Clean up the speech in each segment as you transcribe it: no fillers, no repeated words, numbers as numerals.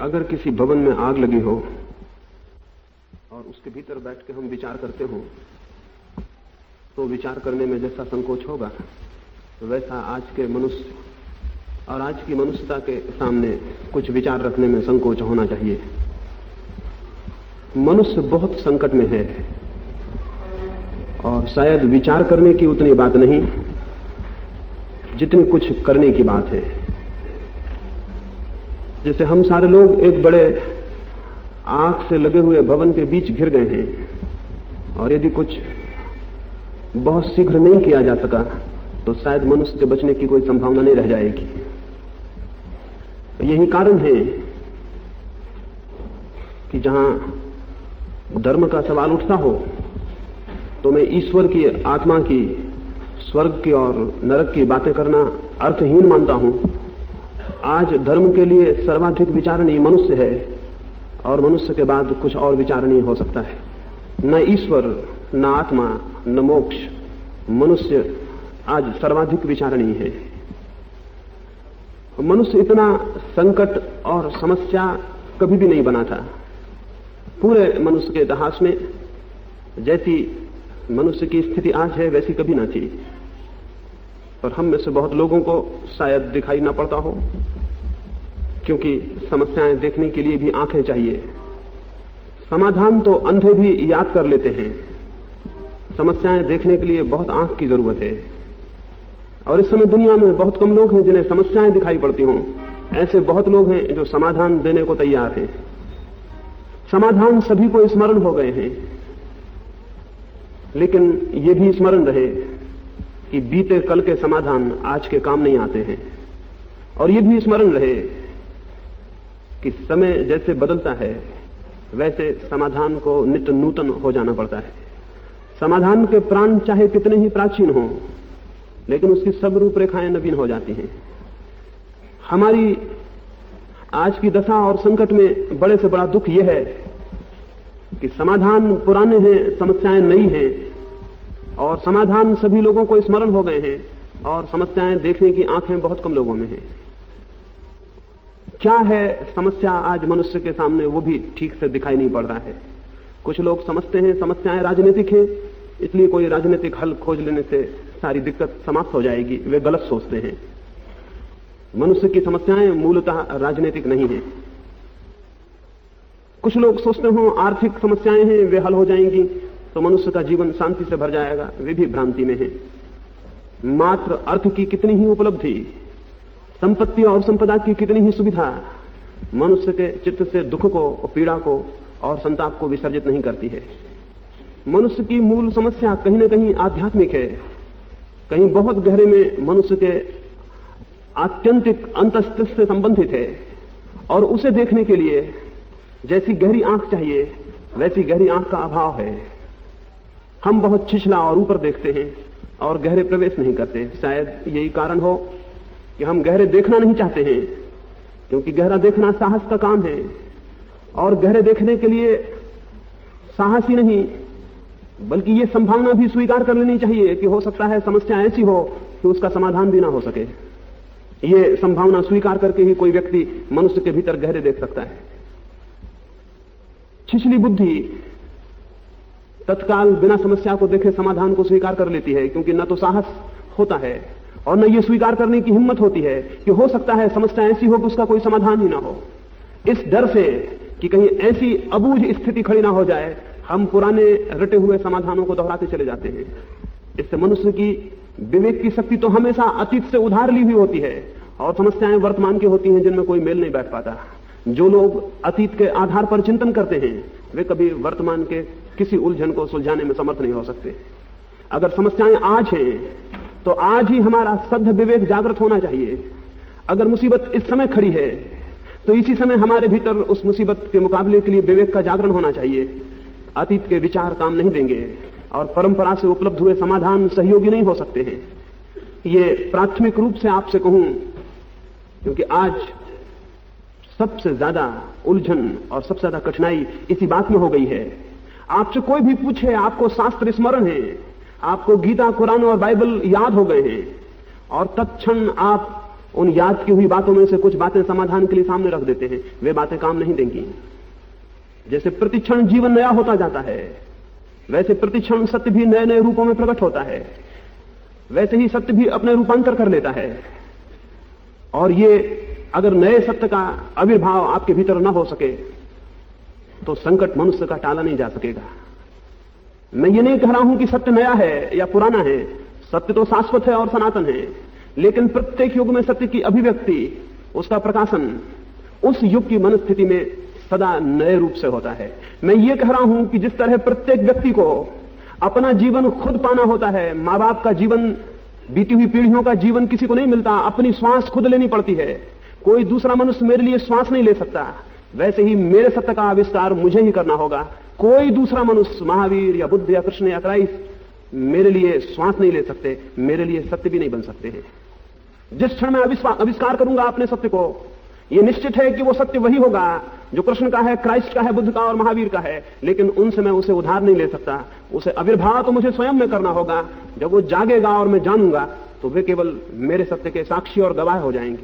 अगर किसी भवन में आग लगी हो और उसके भीतर बैठ के हम विचार करते हो तो विचार करने में जैसा संकोच होगा वैसा आज के मनुष्य और आज की मनुष्यता के सामने कुछ विचार रखने में संकोच होना चाहिए। मनुष्य बहुत संकट में है और शायद विचार करने की उतनी बात नहीं जितनी कुछ करने की बात है। जैसे हम सारे लोग एक बड़े आग से लगे हुए भवन के बीच घिर गए हैं और यदि कुछ बहुत शीघ्र नहीं किया जा सका तो शायद मनुष्य के बचने की कोई संभावना नहीं रह जाएगी। यही कारण है कि जहां धर्म का सवाल उठता हो तो मैं ईश्वर की, आत्मा की, स्वर्ग की और नरक की बातें करना अर्थहीन मानता हूं। आज धर्म के लिए सर्वाधिक विचारणीय मनुष्य है और मनुष्य के बाद कुछ और विचारणीय हो सकता है। न ईश्वर, न आत्मा, न मोक्ष, मनुष्य आज सर्वाधिक विचारणीय है। मनुष्य इतना संकट और समस्या कभी भी नहीं बना था। पूरे मनुष्य के इतिहास में जैसी मनुष्य की स्थिति आज है वैसी कभी ना थी। पर हम में से बहुत लोगों को शायद दिखाई ना पड़ता हो, क्योंकि समस्याएं देखने के लिए भी आंखें चाहिए। समाधान तो अंधे भी याद कर लेते हैं, समस्याएं देखने के लिए बहुत आंख की जरूरत है। और इस समय दुनिया में बहुत कम लोग हैं जिन्हें समस्याएं दिखाई पड़ती हों। ऐसे बहुत लोग हैं जो समाधान देने को तैयार हैं। समाधान सभी को स्मरण हो गए हैं, लेकिन ये भी स्मरण रहे कि बीते कल के समाधान आज के काम नहीं आते हैं। और ये भी स्मरण रहे कि समय जैसे बदलता है वैसे समाधान को नित्य नूतन हो जाना पड़ता है। समाधान के प्राण चाहे कितने ही प्राचीन हों, लेकिन उसकी सब रूपरेखाएं नवीन हो जाती हैं। हमारी आज की दशा और संकट में बड़े से बड़ा दुख यह है कि समाधान पुराने हैं, समस्याएं नई हैं, और समाधान सभी लोगों को स्मरण हो गए हैं और समस्याएं देखने की आंखें बहुत कम लोगों में हैं। क्या है समस्या आज मनुष्य के सामने, वो भी ठीक से दिखाई नहीं पड़ रहा है। कुछ लोग समझते हैं समस्याएं राजनीतिक हैं, इसलिए कोई राजनीतिक हल खोज लेने से सारी दिक्कत समाप्त हो जाएगी। वे गलत सोचते हैं। मनुष्य की समस्याएं मूलतः राजनीतिक नहीं है। कुछ लोग सोचते हो आर्थिक समस्याएं हैं, वे हल हो जाएंगी तो मनुष्य का जीवन शांति से भर जाएगा। वे भी भ्रांति में हैं। मात्र अर्थ की कितनी ही उपलब्धि, संपत्ति और संपदा की कितनी ही सुविधा मनुष्य के चित्त से दुख को, पीड़ा को और संताप को विसर्जित नहीं करती है। मनुष्य की मूल समस्या कहीं न कहीं आध्यात्मिक है, कहीं बहुत गहरे में मनुष्य के आत्यंतिक अंतस्तित्व से संबंधित है। और उसे देखने के लिए जैसी गहरी आंख चाहिए वैसी गहरी आंख का अभाव है। हम बहुत छिछला और ऊपर देखते हैं और गहरे प्रवेश नहीं करते। शायद यही कारण हो कि हम गहरे देखना नहीं चाहते हैं, क्योंकि गहरा देखना साहस का काम है। और गहरे देखने के लिए साहस ही नहीं बल्कि ये संभावना भी स्वीकार कर लेनी चाहिए कि हो सकता है समस्या ऐसी हो कि उसका समाधान भी ना हो सके। ये संभावना स्वीकार करके ही कोई व्यक्ति मनुष्य के भीतर गहरे देख सकता है। छिछली बुद्धि तत्काल बिना समस्या को देखे समाधान को स्वीकार कर लेती है, क्योंकि न तो साहस होता है और न ये स्वीकार करने की हिम्मत होती है कि हो सकता है समस्या ऐसी हो कि उसका कोई समाधान ही ना हो। इस डर से कि कहीं ऐसी अबूझ स्थिति खड़ी ना हो जाए, हम पुराने रटे हुए समाधानों को दोहराते चले जाते हैं। इससे मनुष्य की विवेक की शक्ति तो हमेशा अतीत से उधार ली हुई होती है और समस्याएं वर्तमान की होती हैं जिनमें कोई मेल नहीं बैठ पाता। जो लोग अतीत के आधार पर चिंतन करते हैं वे कभी वर्तमान के किसी उलझन को सुलझाने में समर्थ नहीं हो सकते। अगर समस्याएं आज हैं तो आज ही हमारा सद्य विवेक जागृत होना चाहिए। अगर मुसीबत इस समय खड़ी है तो इसी समय हमारे भीतर उस मुसीबत के मुकाबले के लिए विवेक का जागरण होना चाहिए। अतीत के विचार काम नहीं देंगे और परंपरा से उपलब्ध हुए समाधान सहयोगी नहीं हो सकते हैं। ये प्राथमिक रूप से आपसे कहूं, क्योंकि आज सबसे ज्यादा उलझन और सबसे ज्यादा कठिनाई इसी बात में हो गई है। आपसे कोई भी पूछे, आपको शास्त्र स्मरण है, आपको गीता, कुरान और बाइबल याद हो गए हैं और तत्क्षण आप उन याद की हुई बातों में से कुछ बातें समाधान के लिए सामने रख देते हैं, वे बातें काम नहीं देंगी। जैसे प्रतिक्षण जीवन नया होता जाता है, वैसे प्रतिक्षण सत्य भी नए नए रूपों में प्रकट होता है, वैसे ही सत्य भी अपने रूपांतर कर लेता है। और ये अगर नए सत्य का आविर्भाव आपके भीतर न हो सके तो संकट मनुष्य का टाला नहीं जा सकेगा। मैं ये नहीं कह रहा हूं कि सत्य नया है या पुराना है, सत्य तो शाश्वत है और सनातन है, लेकिन प्रत्येक युग में सत्य की अभिव्यक्ति, उसका प्रकाशन उस युग की मनस्थिति में सदा नए रूप से होता है। मैं ये कह रहा हूं कि जिस तरह प्रत्येक व्यक्ति को अपना जीवन खुद पाना होता है, मां बाप का जीवन, बीती हुई पीढ़ियों का जीवन किसी को नहीं मिलता, अपनी श्वास खुद लेनी पड़ती है, कोई दूसरा मनुष्य मेरे लिए श्वास नहीं ले सकता, वैसे ही मेरे सत्य का आविष्कार मुझे ही करना होगा। कोई दूसरा मनुष्य, महावीर या बुद्ध या कृष्ण या क्राइस्ट मेरे लिए श्वास नहीं ले सकते, मेरे लिए सत्य भी नहीं बन सकते हैं। जिस क्षण मैं आविष्कार करूंगा अपने सत्य को, यह निश्चित है कि वो सत्य वही होगा जो कृष्ण का है, क्राइस्ट का है, बुद्ध का और महावीर का है, लेकिन उनसे मैं उसे उधार नहीं ले सकता। उसे आविर्भाव तो मुझे स्वयं में करना होगा। जब वो जागेगा और मैं जानूंगा तो वे केवल मेरे सत्य के साक्षी और गवाह हो जाएंगे।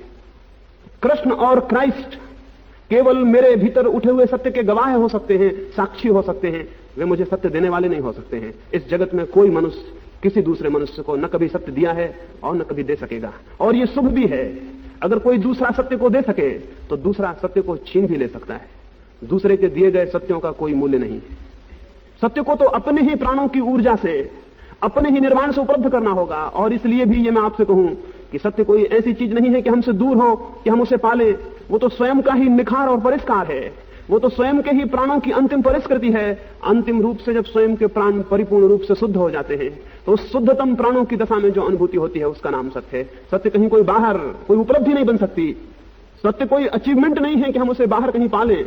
कृष्ण और क्राइस्ट केवल मेरे भीतर उठे हुए सत्य के गवाह हो सकते हैं, साक्षी हो सकते हैं, वे मुझे सत्य देने वाले नहीं हो सकते हैं। इस जगत में कोई मनुष्य किसी दूसरे मनुष्य को न कभी सत्य दिया है और न कभी दे सकेगा। और ये शुभ भी है, अगर कोई दूसरा सत्य को दे सके तो दूसरा सत्य को छीन भी ले सकता है। दूसरे के दिए गए सत्यों का कोई मूल्य नहीं है। सत्य को तो अपने ही प्राणों की ऊर्जा से, अपने ही निर्माण से उपलब्ध करना होगा। और इसलिए भी ये मैं आपसे कहूं कि सत्य कोई ऐसी चीज नहीं है कि हमसे दूर हो, कि हम उसे पालें। वो तो स्वयं का ही निखार और परिष्कार है, वो तो स्वयं के ही प्राणों की अंतिम परिष्कृति है। अंतिम रूप से जब स्वयं के प्राण परिपूर्ण रूप से शुद्ध हो जाते हैं तो उस शुद्धतम प्राणों की दशा में जो अनुभूति होती है उसका नाम सत्य है। सत्य कहीं कोई बाहर कोई उपलब्धि नहीं बन सकती, सत्य कोई अचीवमेंट नहीं है कि हम उसे बाहर कहीं पालें।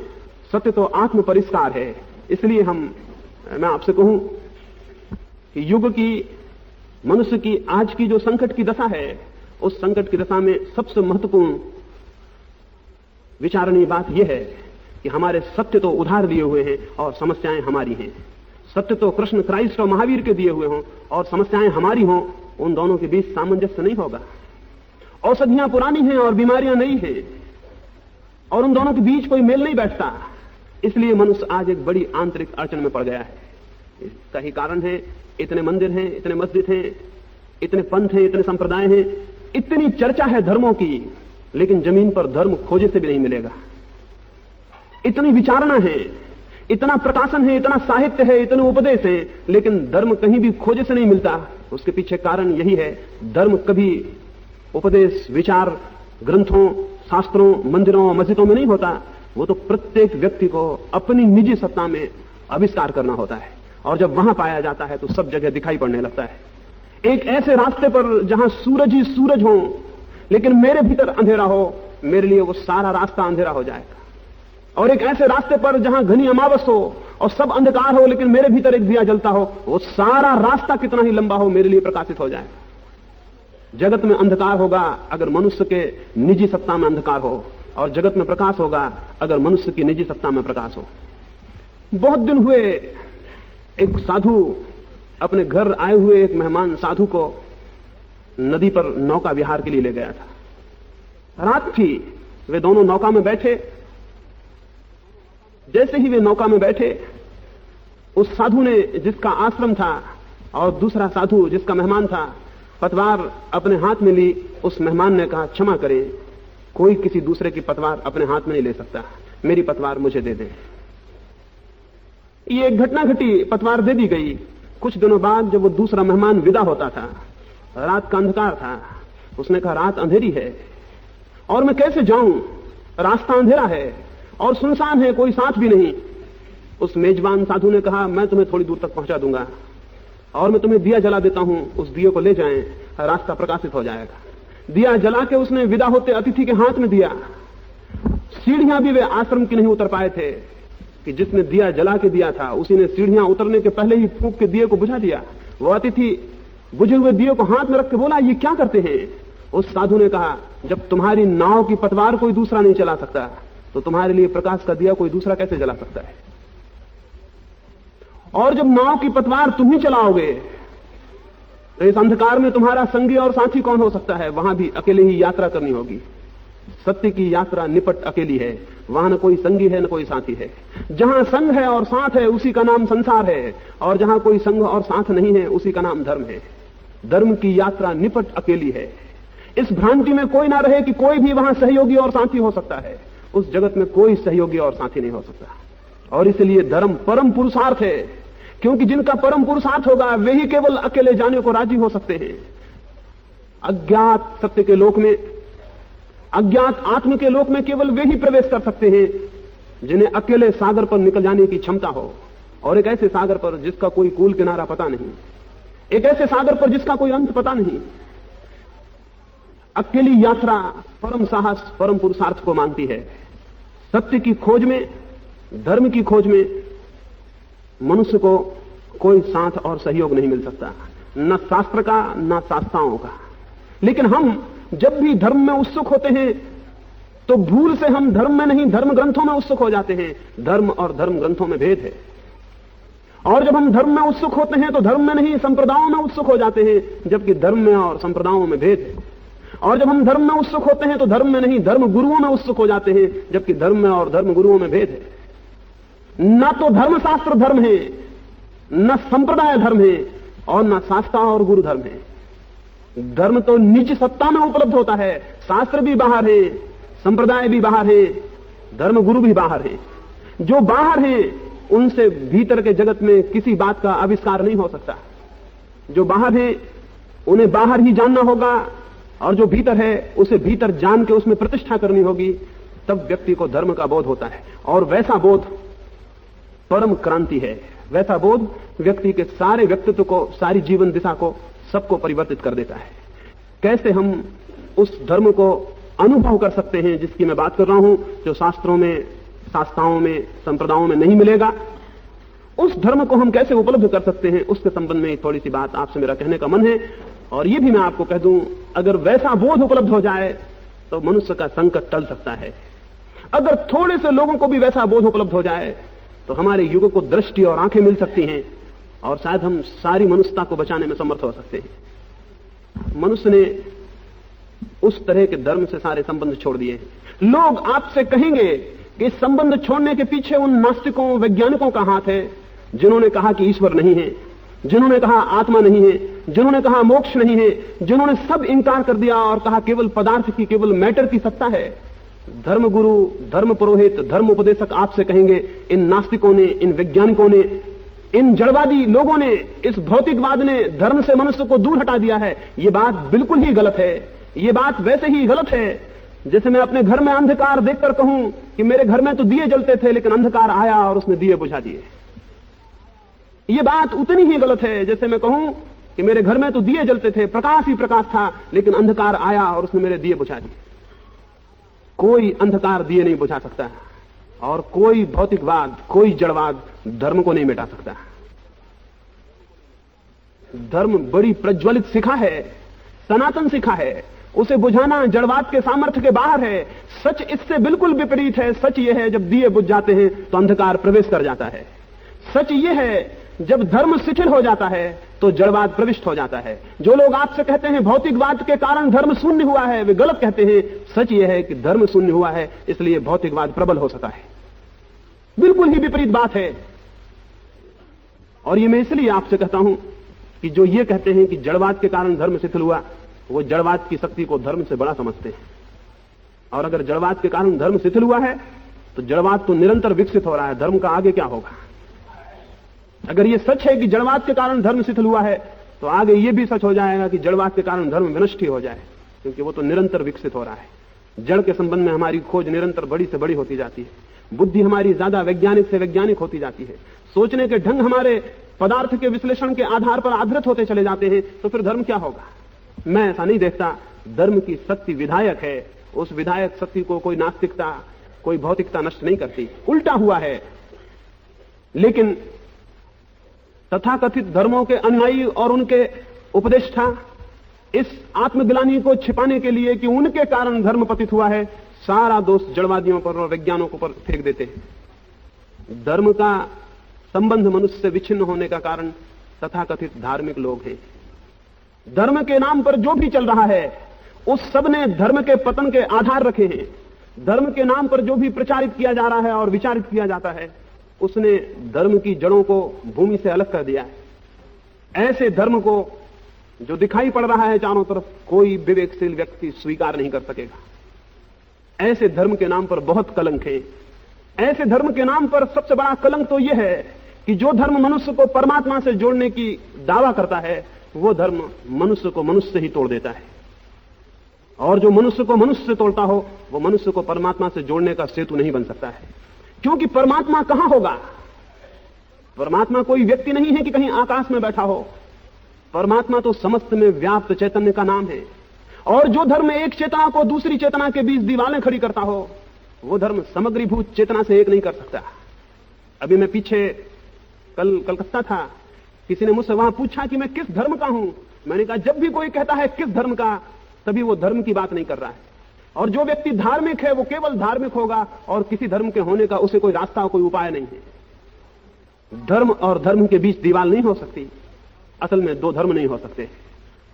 सत्य तो आत्म परिष्कार है। इसलिए मैं आपसे कहूं कि युग की, मनुष्य की आज की जो संकट की दशा है, उस संकट की दशा में सबसे महत्वपूर्ण विचारणीय बात यह है कि हमारे सत्य तो उधार लिए हुए हैं और समस्याएं हमारी हैं। सत्य तो कृष्ण, क्राइस्ट और महावीर के दिए हुए हों और समस्याएं हमारी हों, उन दोनों के बीच सामंजस्य नहीं होगा। औषधियां पुरानी हैं और बीमारियां नई हैं और उन दोनों के बीच कोई मेल नहीं बैठता। इसलिए मनुष्य आज एक बड़ी आंतरिक अड़चन में पड़ गया है। इसका ही कारण है इतने मंदिर हैं, इतने मस्जिद हैं, इतने पंथ हैं, इतने संप्रदाय हैं, इतनी चर्चा है धर्मों की, लेकिन जमीन पर धर्म खोजे से भी नहीं मिलेगा। इतनी विचारणा है, इतना प्रकाशन है, इतना साहित्य है, इतने उपदेश हैं, लेकिन धर्म कहीं भी खोजे से नहीं मिलता। उसके पीछे कारण यही है, धर्म कभी उपदेश, विचार, ग्रंथों, शास्त्रों, मंदिरों और मस्जिदों में नहीं होता। वो तो प्रत्येक व्यक्ति को अपनी निजी सत्ता में आविष्कार करना होता है, और जब वहां पाया जाता है तो सब जगह दिखाई पड़ने लगता है। एक ऐसे रास्ते पर जहां सूरज ही सूरज हो लेकिन मेरे भीतर अंधेरा हो, मेरे लिए वो सारा रास्ता अंधेरा हो जाएगा। और एक ऐसे रास्ते पर जहां घनी अमावस हो और सब अंधकार हो, लेकिन मेरे भीतर एक दिया जलता हो, वो सारा रास्ता कितना ही लंबा हो मेरे लिए प्रकाशित हो जाएगा। जगत में अंधकार होगा अगर मनुष्य के निजी सत्ता में अंधकार हो, और जगत में प्रकाश होगा अगर मनुष्य की निजी सत्ता में प्रकाश हो। बहुत दिन हुए, एक साधु अपने घर आए हुए एक मेहमान साधु को नदी पर नौका विहार के लिए ले गया था। रात थी, वे दोनों नौका में बैठे। जैसे ही वे नौका में बैठे, उस साधु ने, जिसका आश्रम था, और दूसरा साधु जिसका मेहमान था, पतवार अपने हाथ में ली। उस मेहमान ने कहा, क्षमा करें, कोई किसी दूसरे की पतवार अपने हाथ में नहीं ले सकता, मेरी पतवार मुझे दे दें। ये एक घटना घटी, पतवार दे दी गई। कुछ दिनों बाद जब वो दूसरा मेहमान विदा होता था, रात का अंधकार था, उसने कहा, रात अंधेरी है और मैं कैसे जाऊं, रास्ता अंधेरा है और सुनसान है, कोई साथ भी नहीं। उस मेजबान साधु ने कहा, मैं तुम्हें थोड़ी दूर तक पहुंचा दूंगा और मैं तुम्हें दिया जला देता हूं, उस दिए को ले जाएं, रास्ता प्रकाशित हो जाएगा। दिया जला के उसने विदा होते अतिथि के हाथ में दिया। सीढ़ियां भी वे आश्रम की नहीं उतर पाए थे कि जिसने दिया जला के दिया था उसी ने सीढ़ियां उतरने के पहले ही फूंक के दिए को बुझा दिया। वो अतिथि बुझे हुए दिए को हाथ में रख के बोला, ये क्या करते हैं? उस साधु ने कहा, जब तुम्हारी नाव की पतवार कोई दूसरा नहीं चला सकता तो तुम्हारे लिए प्रकाश का दिया कोई दूसरा कैसे जला सकता है? और जब नाव की पतवार तुम ही चलाओगे तो इस अंधकार में तुम्हारा संगी और साथी कौन हो सकता है? वहां भी अकेले ही यात्रा करनी होगी। सत्य की यात्रा निपट अकेली है, वहां न कोई संगी है न कोई साथी है। जहां संग है और साथ है उसी का नाम संसार है, और जहां कोई संग और साथ नहीं है उसी का नाम धर्म है। धर्म की यात्रा निपट अकेली है। इस भ्रांति में कोई ना रहे कि कोई भी वहां सहयोगी और साथी हो सकता है। उस जगत में कोई सहयोगी और साथी नहीं हो सकता। और इसलिए धर्म परम पुरुषार्थ है, क्योंकि जिनका परम पुरुषार्थ होगा वे ही केवल अकेले जाने को राजी हो सकते हैं। अज्ञात सत्य के लोक में, अज्ञात आत्म के लोक में केवल वे ही प्रवेश कर सकते हैं जिन्हें अकेले सागर पर निकल जाने की क्षमता हो, और एक ऐसे सागर पर जिसका कोई कूल किनारा पता नहीं, एक ऐसे सागर पर जिसका कोई अंत पता नहीं। अकेली यात्रा परम साहस, परम पुरुषार्थ को मांगती है। सत्य की खोज में, धर्म की खोज में मनुष्य को कोई साथ और सहयोग नहीं मिल सकता, न शास्त्र का न शास्त्राओं का। लेकिन हम जब भी धर्म में उत्सुक होते हैं तो भूल से हम धर्म में नहीं धर्म ग्रंथों में उत्सुक हो जाते हैं। धर्म और धर्म ग्रंथों में भेद है। और जब हम धर्म में उत्सुक होते हैं तो धर्म में नहीं संप्रदायों में उत्सुक हो जाते हैं, जबकि धर्म में और संप्रदायों में भेद है। और जब हम धर्म में उत्सुक होते हैं तो धर्म में नहीं धर्म गुरुओं में उत्सुक हो जाते हैं, जबकि धर्म में और धर्म गुरुओं में भेद है। न तो धर्मशास्त्र धर्म है, न संप्रदाय धर्म है, और न शास्त्र और गुरु धर्म है। धर्म तो निज सत्ता में उपलब्ध होता है। शास्त्र भी बाहर है, संप्रदाय भी बाहर है, धर्म गुरु भी बाहर है। जो बाहर है उनसे भीतर के जगत में किसी बात का आविष्कार नहीं हो सकता। जो बाहर है उन्हें बाहर ही जानना होगा, और जो भीतर है उसे भीतर जान के उसमें प्रतिष्ठा करनी होगी, तब व्यक्ति को धर्म का बोध होता है। और वैसा बोध परम क्रांति है। वैसा बोध व्यक्ति के सारे व्यक्तित्व को, सारी जीवन दिशा को, सबको परिवर्तित कर देता है। कैसे हम उस धर्म को अनुभव कर सकते हैं जिसकी मैं बात कर रहा हूं, जो शास्त्रों में, शास्त्राओं में, संप्रदायों में नहीं मिलेगा, उस धर्म को हम कैसे उपलब्ध कर सकते हैं, उसके संबंध में थोड़ी सी बात आपसे मेरा कहने का मन है। और यह भी मैं आपको कह दूं, अगर वैसा बोध उपलब्ध हो जाए तो मनुष्य का संकट टल सकता है। अगर थोड़े से लोगों को भी वैसा बोध उपलब्ध हो जाए तो हमारे युग को दृष्टि और आंखें मिल सकती हैं, और शायद हम सारी मनुष्यता को बचाने में समर्थ हो सकते हैं। मनुष्य ने उस तरह के धर्म से सारे संबंध छोड़ दिए हैं। लोग आपसे कहेंगे कि इस संबंध छोड़ने के पीछे उन नास्तिकों, वैज्ञानिकों का हाथ है जिन्होंने कहा कि ईश्वर नहीं है, जिन्होंने कहा आत्मा नहीं है, जिन्होंने कहा मोक्ष नहीं है, जिन्होंने सब इंकार कर दिया और कहा केवल पदार्थ की, केवल मैटर की सत्ता है। धर्म गुरु, धर्म पुरोहित, धर्म उपदेशक आपसे कहेंगे, इन नास्तिकों ने, इन वैज्ञानिकों ने, इन जड़वादी लोगों ने, इस भौतिकवाद ने धर्म से मनुष्य को दूर हटा दिया है। ये बात बिल्कुल ही गलत है। ये बात वैसे ही गलत है जैसे मैं अपने घर में अंधकार देखकर कहूं कि मेरे घर में तो दिए जलते थे लेकिन अंधकार आया और उसने दिए बुझा दिए। ये बात उतनी ही गलत है जैसे मैं कहूं कि मेरे घर में तो दिए जलते थे, प्रकाश ही प्रकाश था, लेकिन अंधकार आया और उसने मेरे दिए बुझा दिए। कोई अंधकार दिए नहीं बुझा सकता, और कोई भौतिकवाद, कोई जड़वाद धर्म को नहीं मिटा सकता। धर्म बड़ी प्रज्वलित शिखा है, सनातन शिखा है, उसे बुझाना जड़वाद के सामर्थ्य के बाहर है। सच इससे बिल्कुल विपरीत है। सच यह है जब दिए बुझ जाते हैं तो अंधकार प्रवेश कर जाता है। सच यह है जब धर्म शिथिल हो जाता है तो जड़वाद प्रविष्ट हो जाता है। जो लोग आपसे कहते हैं भौतिकवाद के कारण धर्म शून्य हुआ है, वे गलत कहते हैं। सच यह है कि धर्म शून्य हुआ है इसलिए भौतिकवाद प्रबल हो सका है। बिल्कुल ही विपरीत बात है। और ये मैं इसलिए आपसे कहता हूं कि जो ये कहते हैं कि जड़वाद के कारण धर्म शिथिल हुआ, वो जड़वाद की शक्ति को धर्म से बड़ा समझते हैं। और अगर जड़वाद के कारण धर्म शिथिल हुआ है तो जड़वाद तो निरंतर विकसित हो रहा है, धर्म का आगे क्या होगा? अगर ये सच है कि जड़वाद के कारण धर्म शिथिल हुआ है तो आगे ये भी सच हो जाएगा कि जड़वाद के कारण धर्म विनष्ट ही हो जाए, क्योंकि वो तो निरंतर विकसित हो रहा है। जड़ के संबंध में हमारी खोज निरंतर बड़ी से बड़ी होती जाती है। बुद्धि हमारी ज्यादा वैज्ञानिक से वैज्ञानिक होती जाती है। सोचने के ढंग हमारे पदार्थ के विश्लेषण के आधार पर आधारित होते चले जाते हैं। तो फिर धर्म क्या होगा? मैं ऐसा नहीं देखता। धर्म की शक्ति विधायक है। उस विधायक शक्ति को कोई नास्तिकता, कोई भौतिकता नष्ट नहीं करती। उल्टा हुआ है। लेकिन तथाकथित धर्मों के अनुयायी और उनके उपदेष्टा इस आत्मग्लानि को छिपाने के लिए कि उनके कारण धर्म पतित हुआ है, सारा दोष जड़वादियों पर और वैज्ञानिकों पर फेंक देते हैं। धर्म का संबंध मनुष्य से विच्छिन्न होने का कारण तथाकथित धार्मिक लोग हैं। धर्म के नाम पर जो भी चल रहा है उस सब ने धर्म के पतन के आधार रखे हैं। धर्म के नाम पर जो भी प्रचारित किया जा रहा है और विचारित किया जाता है उसने धर्म की जड़ों को भूमि से अलग कर दिया है। ऐसे धर्म को जो दिखाई पड़ रहा है चारों तरफ, कोई विवेकशील व्यक्ति स्वीकार नहीं कर सकेगा। ऐसे धर्म के नाम पर बहुत कलंक है। ऐसे धर्म के नाम पर सबसे बड़ा कलंक तो यह है कि जो धर्म मनुष्य को परमात्मा से जोड़ने की दावा करता है वो धर्म मनुष्य को मनुष्य से ही तोड़ देता है, और जो मनुष्य को मनुष्य से तोड़ता हो वो मनुष्य को परमात्मा से जोड़ने का सेतु नहीं बन सकता है। क्योंकि परमात्मा कहां होगा? परमात्मा कोई व्यक्ति नहीं है कि कहीं आकाश में बैठा हो। परमात्मा तो समस्त में व्याप्त चैतन्य का नाम है। और जो धर्म एक चेतना को दूसरी चेतना के बीच दीवारें खड़ी करता हो वो धर्म समग्रीभूत चेतना से एक नहीं कर सकता। अभी मैं पीछे कल कलकत्ता था, किसी ने मुझसे वहां पूछा कि मैं किस धर्म का हूं। मैंने कहा जब भी कोई कहता है किस धर्म का, तभी वो धर्म की बात नहीं कर रहा है। और जो व्यक्ति धार्मिक है वो केवल धार्मिक होगा और किसी धर्म के होने का उसे कोई रास्ता कोई उपाय नहीं है। धर्म और धर्म के बीच दीवार नहीं हो सकती। असल में दो धर्म नहीं हो सकते,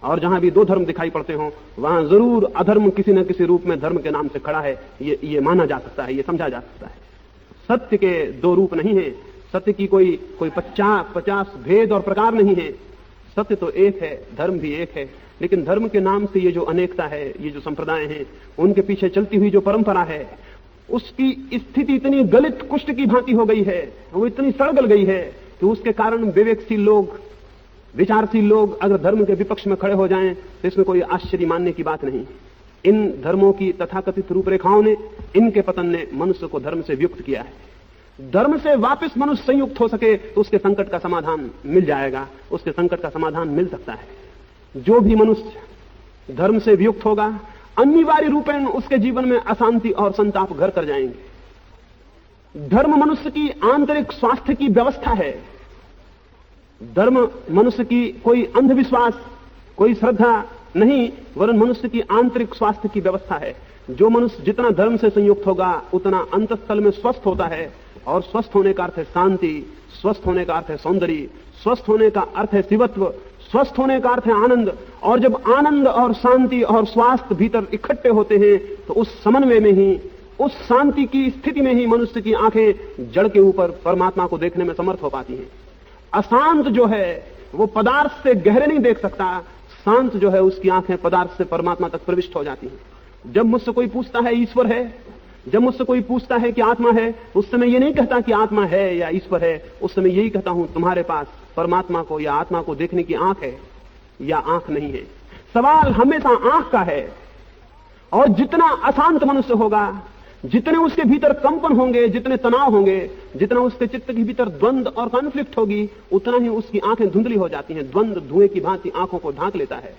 और जहां भी दो धर्म दिखाई पड़ते हो वहां जरूर अधर्म किसी न किसी रूप में धर्म के नाम से खड़ा है। ये माना जा सकता है, ये समझा जा सकता है। सत्य के दो रूप नहीं है, सत्य की कोई 50 भेद और प्रकार नहीं है। सत्य तो एक है, धर्म भी एक है, लेकिन धर्म के नाम से ये जो अनेकता है, ये जो संप्रदाय हैं, उनके पीछे चलती हुई जो परंपरा है, उसकी स्थिति इतनी गलित कुष्ठ की भांति हो गई है, वो इतनी सड़गल गई है कि उसके कारण विवेकशील लोग, विचारशील लोग अगर धर्म के विपक्ष में खड़े हो जाएं तो इसमें कोई आश्चर्य मानने की बात नहीं। इन धर्मों की तथाकथित रूपरेखाओं ने, इनके पतन ने मनुष्य को धर्म से वियुक्त किया है। धर्म से वापस मनुष्य संयुक्त हो सके तो उसके संकट का समाधान मिल जाएगा, उसके संकट का समाधान मिल सकता है। जो भी मनुष्य धर्म से वियुक्त होगा अनिवार्य रूपेण उसके जीवन में अशांति और संताप घर कर जाएंगे। धर्म मनुष्य की आंतरिक स्वास्थ्य की व्यवस्था है। धर्म मनुष्य की कोई अंधविश्वास, कोई श्रद्धा नहीं, वरन मनुष्य की आंतरिक स्वास्थ्य की व्यवस्था है। जो मनुष्य जितना धर्म से संयुक्त होगा उतना अंतस्थल में स्वस्थ होता है, और स्वस्थ होने का अर्थ है शांति, स्वस्थ होने का अर्थ है सौंदर्य, स्वस्थ होने का अर्थ है शिवत्व, स्वस्थ होने का अर्थ है आनंद। और जब आनंद और शांति और स्वास्थ्य भीतर इकट्ठे होते हैं तो उस समन्वय में ही, उस शांति की स्थिति में ही मनुष्य की आंखें जड़ के ऊपर परमात्मा को देखने में समर्थ हो पाती हैं। अशांत जो है वो पदार्थ से गहरे नहीं देख सकता, शांत जो है उसकी आंखें पदार्थ से परमात्मा तक प्रविष्ट हो जाती हैं। जब मुझसे कोई पूछता है ईश्वर है, जब मुझसे कोई पूछता है कि आत्मा है, उस समय ये नहीं कहता कि आत्मा है या ईश्वर है, उस समय यही कहता हूं तुम्हारे पास परमात्मा को या आत्मा को देखने की आंख है या आंख नहीं है। सवाल हमेशा आंख का है। और जितना अशांत मनुष्य होगा, जितने उसके भीतर कंपन होंगे, जितने तनाव होंगे, जितना उसके चित्त के भीतर द्वंद और कॉन्फ्लिक्ट होगी, उतना ही उसकी आंखें धुंधली हो जाती हैं। द्वंद धुएं की भांति आंखों को ढांक लेता है।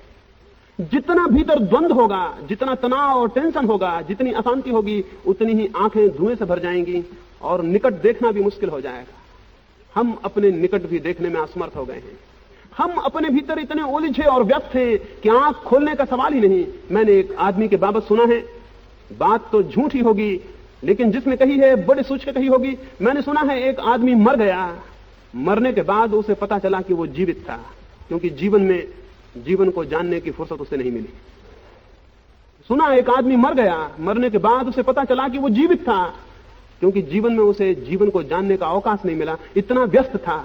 जितना भीतर द्वंद होगा, जितना तनाव और टेंशन होगा, जितनी अशांति होगी, उतनी ही आंखें धुएं से भर जाएंगी और निकट देखना भी मुश्किल हो जाएगा। हम अपने निकट भी देखने में असमर्थ हो गए हैं। हम अपने भीतर इतने उलझे और व्यस्त हैं कि आंख खोलने का सवाल ही नहीं। मैंने एक आदमी के बाबत सुना है, बात तो झूठी होगी लेकिन जिसने कही है बड़े सोच के कही होगी। मैंने सुना है एक आदमी मर गया, मरने के बाद उसे पता चला कि वो जीवित था, क्योंकि जीवन को जानने की फुर्सत उसे नहीं मिली। सुना एक आदमी मर गया, मरने के बाद उसे पता चला कि वो जीवित था, क्योंकि जीवन में उसे जीवन को जानने का अवकाश नहीं मिला। इतना व्यस्त था,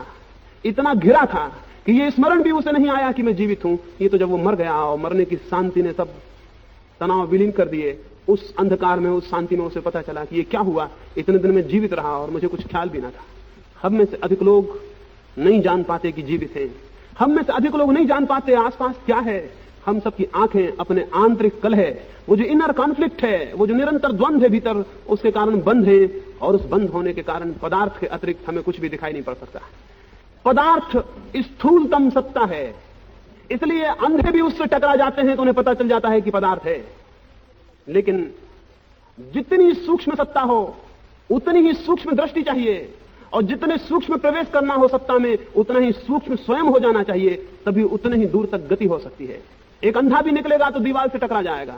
इतना घिरा था कि ये स्मरण भी उसे नहीं आया कि मैं जीवित हूं। ये तो जब वो मर गया और मरने की शांति ने सब तनाव विलीन कर दिए, उस अंधकार में, उस शांति में उसे पता चला कि ये क्या हुआ, इतने दिन में जीवित रहा और मुझे कुछ ख्याल भी ना था। हम में से अधिक लोग नहीं जान पाते कि जीवित हैं। हम में से अधिक लोग नहीं जान पाते आसपास क्या है। हम सबकी आंखें अपने आंतरिक कलह, वो जो इनर कॉन्फ्लिक्ट है, वो जो निरंतर द्वंद्व है भीतर, उसके कारण बंद है। और उस बंद होने के कारण पदार्थ के अतिरिक्त हमें कुछ भी दिखाई नहीं पड़ सकता। पदार्थ स्थूलतम सत्ता है, इसलिए अंधे भी उससे टकरा जाते हैं तो उन्हें पता चल जाता है कि पदार्थ है। लेकिन जितनी सूक्ष्म सत्ता हो उतनी ही सूक्ष्म दृष्टि चाहिए, और जितने सूक्ष्म प्रवेश करना हो सत्ता में उतना ही सूक्ष्म स्वयं हो जाना चाहिए, तभी उतने ही दूर तक गति हो सकती है। एक अंधा भी निकलेगा तो दीवार से टकरा जाएगा।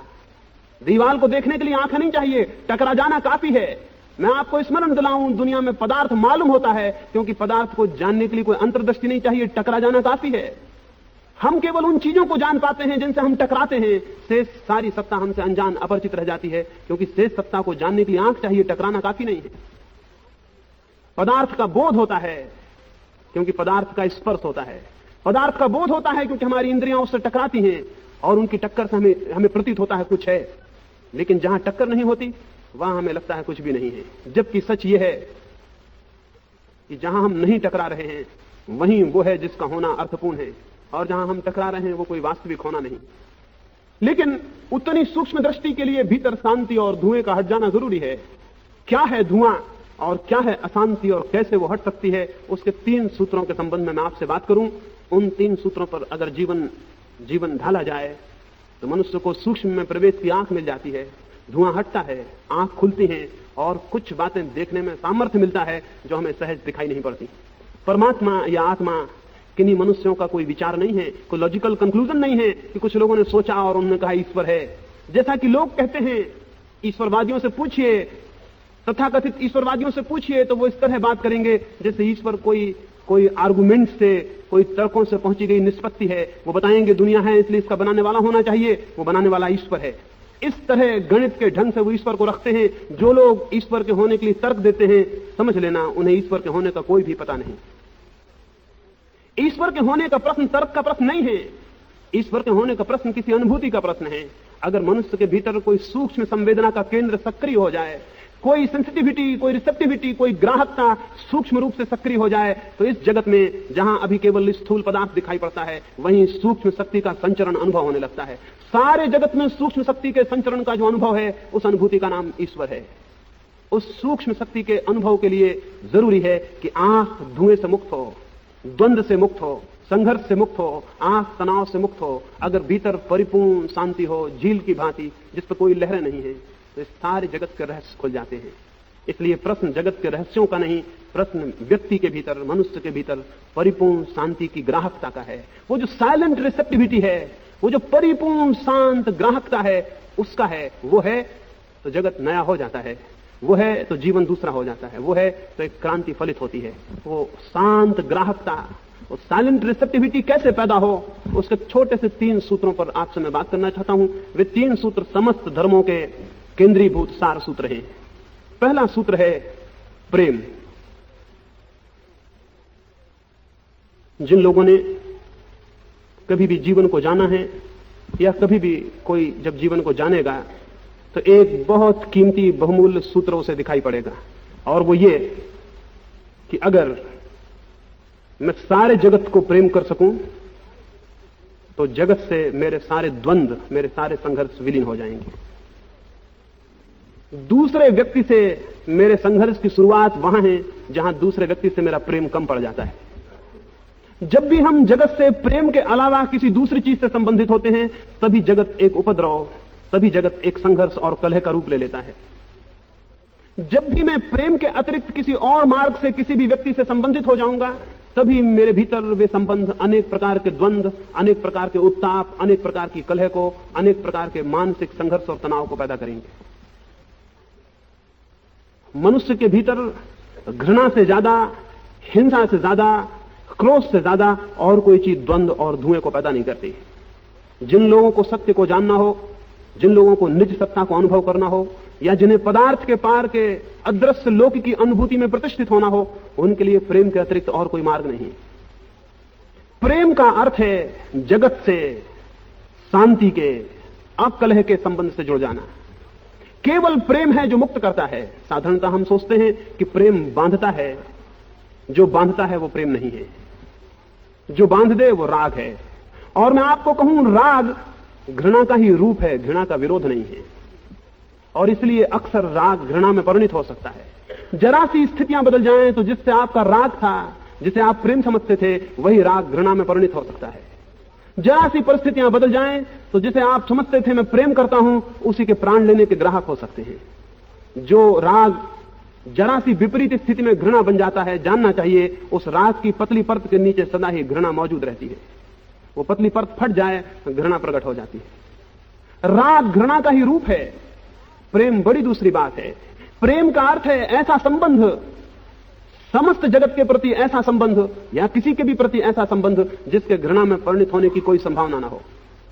दीवार को देखने के लिए आंखें नहीं चाहिए, टकरा जाना काफी है। मैं आपको स्मरण दिलाऊं, दुनिया में पदार्थ मालूम होता है क्योंकि पदार्थ को जानने के लिए कोई अंतर्दृष्टि नहीं चाहिए, टकरा जाना काफी है। हम केवल उन चीजों को जान पाते हैं जिनसे हम टकराते हैं। शेष सारी सत्ता हमसे अनजान अपरिचित रह जाती है, क्योंकि शेष सत्ता को जानने के लिए आंख चाहिए, टकराना काफी नहीं है। पदार्थ का बोध होता है क्योंकि पदार्थ का स्पर्श होता है। पदार्थ का बोध होता है क्योंकि हमारी इंद्रियां उससे टकराती हैं और उनकी टक्कर से हमें प्रतीत होता है कुछ है। लेकिन जहां टक्कर नहीं होती वहां हमें लगता है कुछ भी नहीं है। जबकि सच यह है कि जहां हम नहीं टकरा रहे हैं वहीं वो है जिसका होना अर्थपूर्ण है, और जहां हम टकरा रहे हैं वो कोई वास्तविक होना नहीं। लेकिन उतनी सूक्ष्म दृष्टि के लिए भीतर शांति और धुएं का हट जाना जरूरी है। क्या है धुआं और क्या है अशांति और कैसे वो हट सकती है, उसके 3 सूत्रों के संबंध में मैं आपसे बात करूं। उन 3 सूत्रों पर अगर जीवन ढाला जाए तो मनुष्य को सूक्ष्म में प्रवेश की आंख मिल जाती है, धुआं हटता है, आंख खुलती है और कुछ बातें देखने में सामर्थ्य मिलता है जो हमें सहज दिखाई नहीं पड़ती। परमात्मा या आत्मा किन्हीं मनुष्यों का कोई विचार नहीं है, कोई लॉजिकल कंक्लूजन नहीं है कि कुछ लोगों ने सोचा और उन्होंने कहा ईश्वर है। जैसा कि लोग कहते हैं, ईश्वरवादियों से पूछिए, तथाकथित ईश्वरवादियों से पूछिए तो वो इस तरह बात करेंगे जैसे ईश्वर कोई आर्गुमेंट से, कोई तर्कों से पहुंची गई निष्पत्ति है। वो बताएंगे दुनिया है इसलिए इसका बनाने वाला होना चाहिए, वो बनाने वाला ईश्वर है। इस तरह गणित के ढंग से वो ईश्वर को रखते हैं। जो लोग ईश्वर के होने के लिए तर्क देते हैं, समझ लेना उन्हें ईश्वर के होने का कोई भी पता नहीं। ईश्वर के होने का प्रश्न तर्क का प्रश्न नहीं है। ईश्वर के होने का प्रश्न किसी अनुभूति का प्रश्न है। अगर मनुष्य के भीतर कोई सूक्ष्म संवेदना का केंद्र सक्रिय हो जाए, कोई सेंसिटिविटी, कोई रिसेप्टिविटी, कोई ग्राहकता सूक्ष्म रूप से सक्रिय हो जाए, तो इस जगत में जहां अभी केवल स्थूल पदार्थ दिखाई पड़ता है वहीं सूक्ष्म शक्ति का संचरण अनुभव होने लगता है। सारे जगत में सूक्ष्म शक्ति के संचरण का जो अनुभव है, उस अनुभूति का नाम ईश्वर है। उस सूक्ष्म शक्ति के अनुभव के लिए जरूरी है कि आंख धुएं से मुक्त हो, द्वंद्व से मुक्त हो, संघर्ष से मुक्त हो, आंख तनाव से मुक्त हो। अगर भीतर परिपूर्ण शांति हो, झील की भांति जिस पर कोई लहरें नहीं है, तो सारे जगत के रहस्य खुल जाते हैं। इसलिए प्रश्न जगत के रहस्यों का नहीं, प्रश्न व्यक्ति के भीतर, मनुष्य के भीतर परिपूर्ण शांति की ग्राहकता का है। वो जो साइलेंट रिसेप्टिविटी है, वो जो परिपूर्ण शांत ग्राहकता है, उसका है। वो है तो जगत नया हो जाता है, वो है तो जीवन दूसरा हो जाता है, वो है तो एक क्रांति फलित होती है। वो शांत ग्राहकता, वो साइलेंट रिसेप्टिविटी कैसे पैदा हो, उसके छोटे से 3 सूत्रों पर आपसे मैं बात करना चाहता हूं। वे 3 सूत्र समस्त धर्मों के केंद्रीभूत सार सूत्र हैं। पहला सूत्र है प्रेम। जिन लोगों ने कभी भी जीवन को जाना है, या कभी भी कोई जब जीवन को जानेगा, तो एक बहुत कीमती बहुमूल्य सूत्र उसे दिखाई पड़ेगा, और वो ये कि अगर मैं सारे जगत को प्रेम कर सकूं तो जगत से मेरे सारे द्वंद्व, मेरे सारे संघर्ष विलीन हो जाएंगे। दूसरे व्यक्ति से मेरे संघर्ष की शुरुआत वहां है जहां दूसरे व्यक्ति से मेरा प्रेम कम पड़ जाता है। जब भी हम जगत से प्रेम के अलावा किसी दूसरी चीज से संबंधित होते हैं, तभी जगत एक उपद्रव, तभी जगत एक संघर्ष और कलह का रूप ले लेता है। जब भी मैं प्रेम के अतिरिक्त किसी और मार्ग से किसी भी व्यक्ति से संबंधित हो जाऊंगा, तभी मेरे भीतर वे संबंध अनेक प्रकार के द्वंद्व, अनेक प्रकार के उत्ताप, अनेक प्रकार की कलह को, अनेक प्रकार के मानसिक संघर्ष और तनाव को पैदा करेंगे। मनुष्य के भीतर घृणा से ज्यादा, हिंसा से ज्यादा, क्रोध से ज्यादा और कोई चीज द्वंद्व और धुएं को पैदा नहीं करती। जिन लोगों को सत्य को जानना हो, जिन लोगों को निज सत्ता को अनुभव करना हो, या जिन्हें पदार्थ के पार के अदृश्य लोक की अनुभूति में प्रतिष्ठित होना हो, उनके लिए प्रेम के अतिरिक्त और कोई मार्ग नहीं। प्रेम का अर्थ है जगत से, शांति के, अकलह के संबंध से जुड़ जाना। केवल प्रेम है जो मुक्त करता है। साधारणतः हम सोचते हैं कि प्रेम बांधता है, जो बांधता है वो प्रेम नहीं है, जो बांध दे वो राग है। और मैं आपको कहूं, राग घृणा का ही रूप है, घृणा का विरोध नहीं है, और इसलिए अक्सर राग घृणा में परिणित हो सकता है। जरा सी स्थितियां बदल जाएं तो जिससे आपका राग था, जिसे आप प्रेम समझते थे, वही राग घृणा में परिणित हो सकता है। जरा सी परिस्थितियां बदल जाएं तो जिसे आप समझते थे मैं प्रेम करता हूं, उसी के प्राण लेने के ग्राहक हो सकते हैं। जो राग जरा सी विपरीत स्थिति में घृणा बन जाता है, जानना चाहिए उस राग की पतली परत के नीचे सदा ही घृणा मौजूद रहती है। वो पतली परत फट जाए तो घृणा प्रकट हो जाती है। राग घृणा का ही रूप है, प्रेम बड़ी दूसरी बात है। प्रेम का अर्थ है ऐसा संबंध, समस्त जगत के प्रति ऐसा संबंध या किसी के भी प्रति ऐसा संबंध जिसके घृणा में परिणत होने की कोई संभावना ना हो।